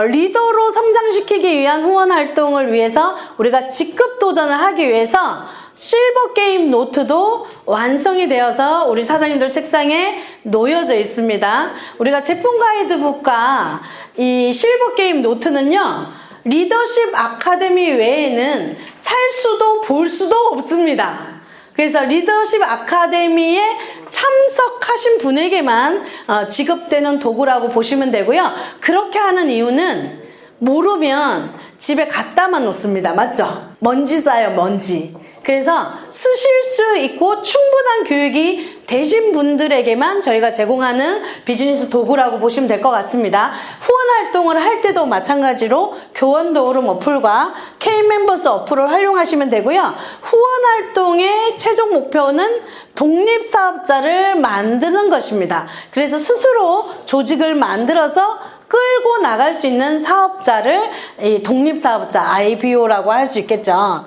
리더로 성장시키기 위한 후원 활동을 위해서 우리가 직급 도전을 하기 위해서 실버 게임 노트도 완성이 되어서 우리 사장님들 책상에 놓여져 있습니다. 우리가 제품 가이드북과 이 실버 게임 노트는요. 리더십 아카데미 외에는 살 수도 볼 수도 없습니다. 그래서 리더십 아카데미에 참석하신 분에게만 지급되는 도구라고 보시면 되고요. 그렇게 하는 이유는 모르면 집에 갖다만 놓습니다. 맞죠? 먼지 쌓여 먼지. 그래서 쓰실 수 있고 충분한 교육이 되신 분들에게만 저희가 제공하는 비즈니스 도구라고 보시면 될 것 같습니다. 후원 활동을 할 때도 마찬가지로 교원도우름 어플과 K멤버스 어플을 활용하시면 되고요. 후원 활동의 최종 목표는 독립사업자를 만드는 것입니다. 그래서 스스로 조직을 만들어서 끌고 나갈 수 있는 사업자를 이 독립사업자 IBO라고 할 수 있겠죠.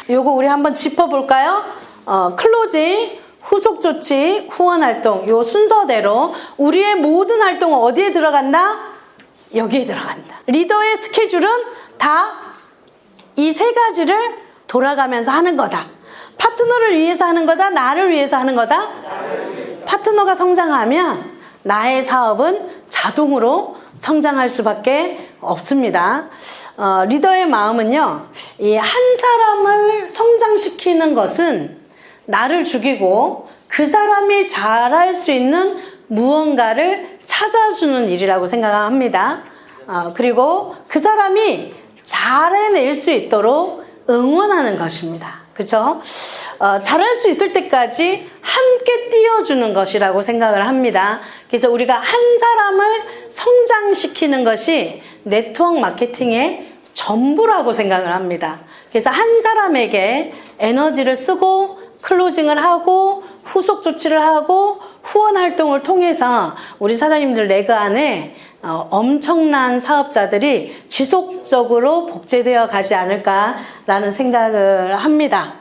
요거 우리 한번 짚어볼까요? 클로징, 후속 조치, 후원 활동 요 순서대로 우리의 모든 활동은 어디에 들어간다? 여기에 들어간다. 리더의 스케줄은 다 이 세 가지를 돌아가면서 하는 거다. 파트너를 위해서 하는 거다? 나를 위해서 하는 거다? 파트너가 성장하면 나의 사업은 자동으로 성장할 수밖에 없습니다. 리더의 마음은요, 이 한 사람을 성장시키는 것은 나를 죽이고 그 사람이 잘할 수 있는 무언가를 찾아주는 일이라고 생각합니다. 그리고 그 사람이 잘해낼 수 있도록 응원하는 것입니다. 그렇죠? 잘할 수 있을 때까지 함께 띄워주는 것이라고 생각을 합니다. 그래서 우리가 한 사람을 성장시키는 것이 네트워크 마케팅의 전부라고 생각을 합니다. 그래서 한 사람에게 에너지를 쓰고 클로징을 하고 후속 조치를 하고 후원 활동을 통해서 우리 사장님들 레그 안에 엄청난 사업자들이 지속적으로 복제되어 가지 않을까라는 생각을 합니다.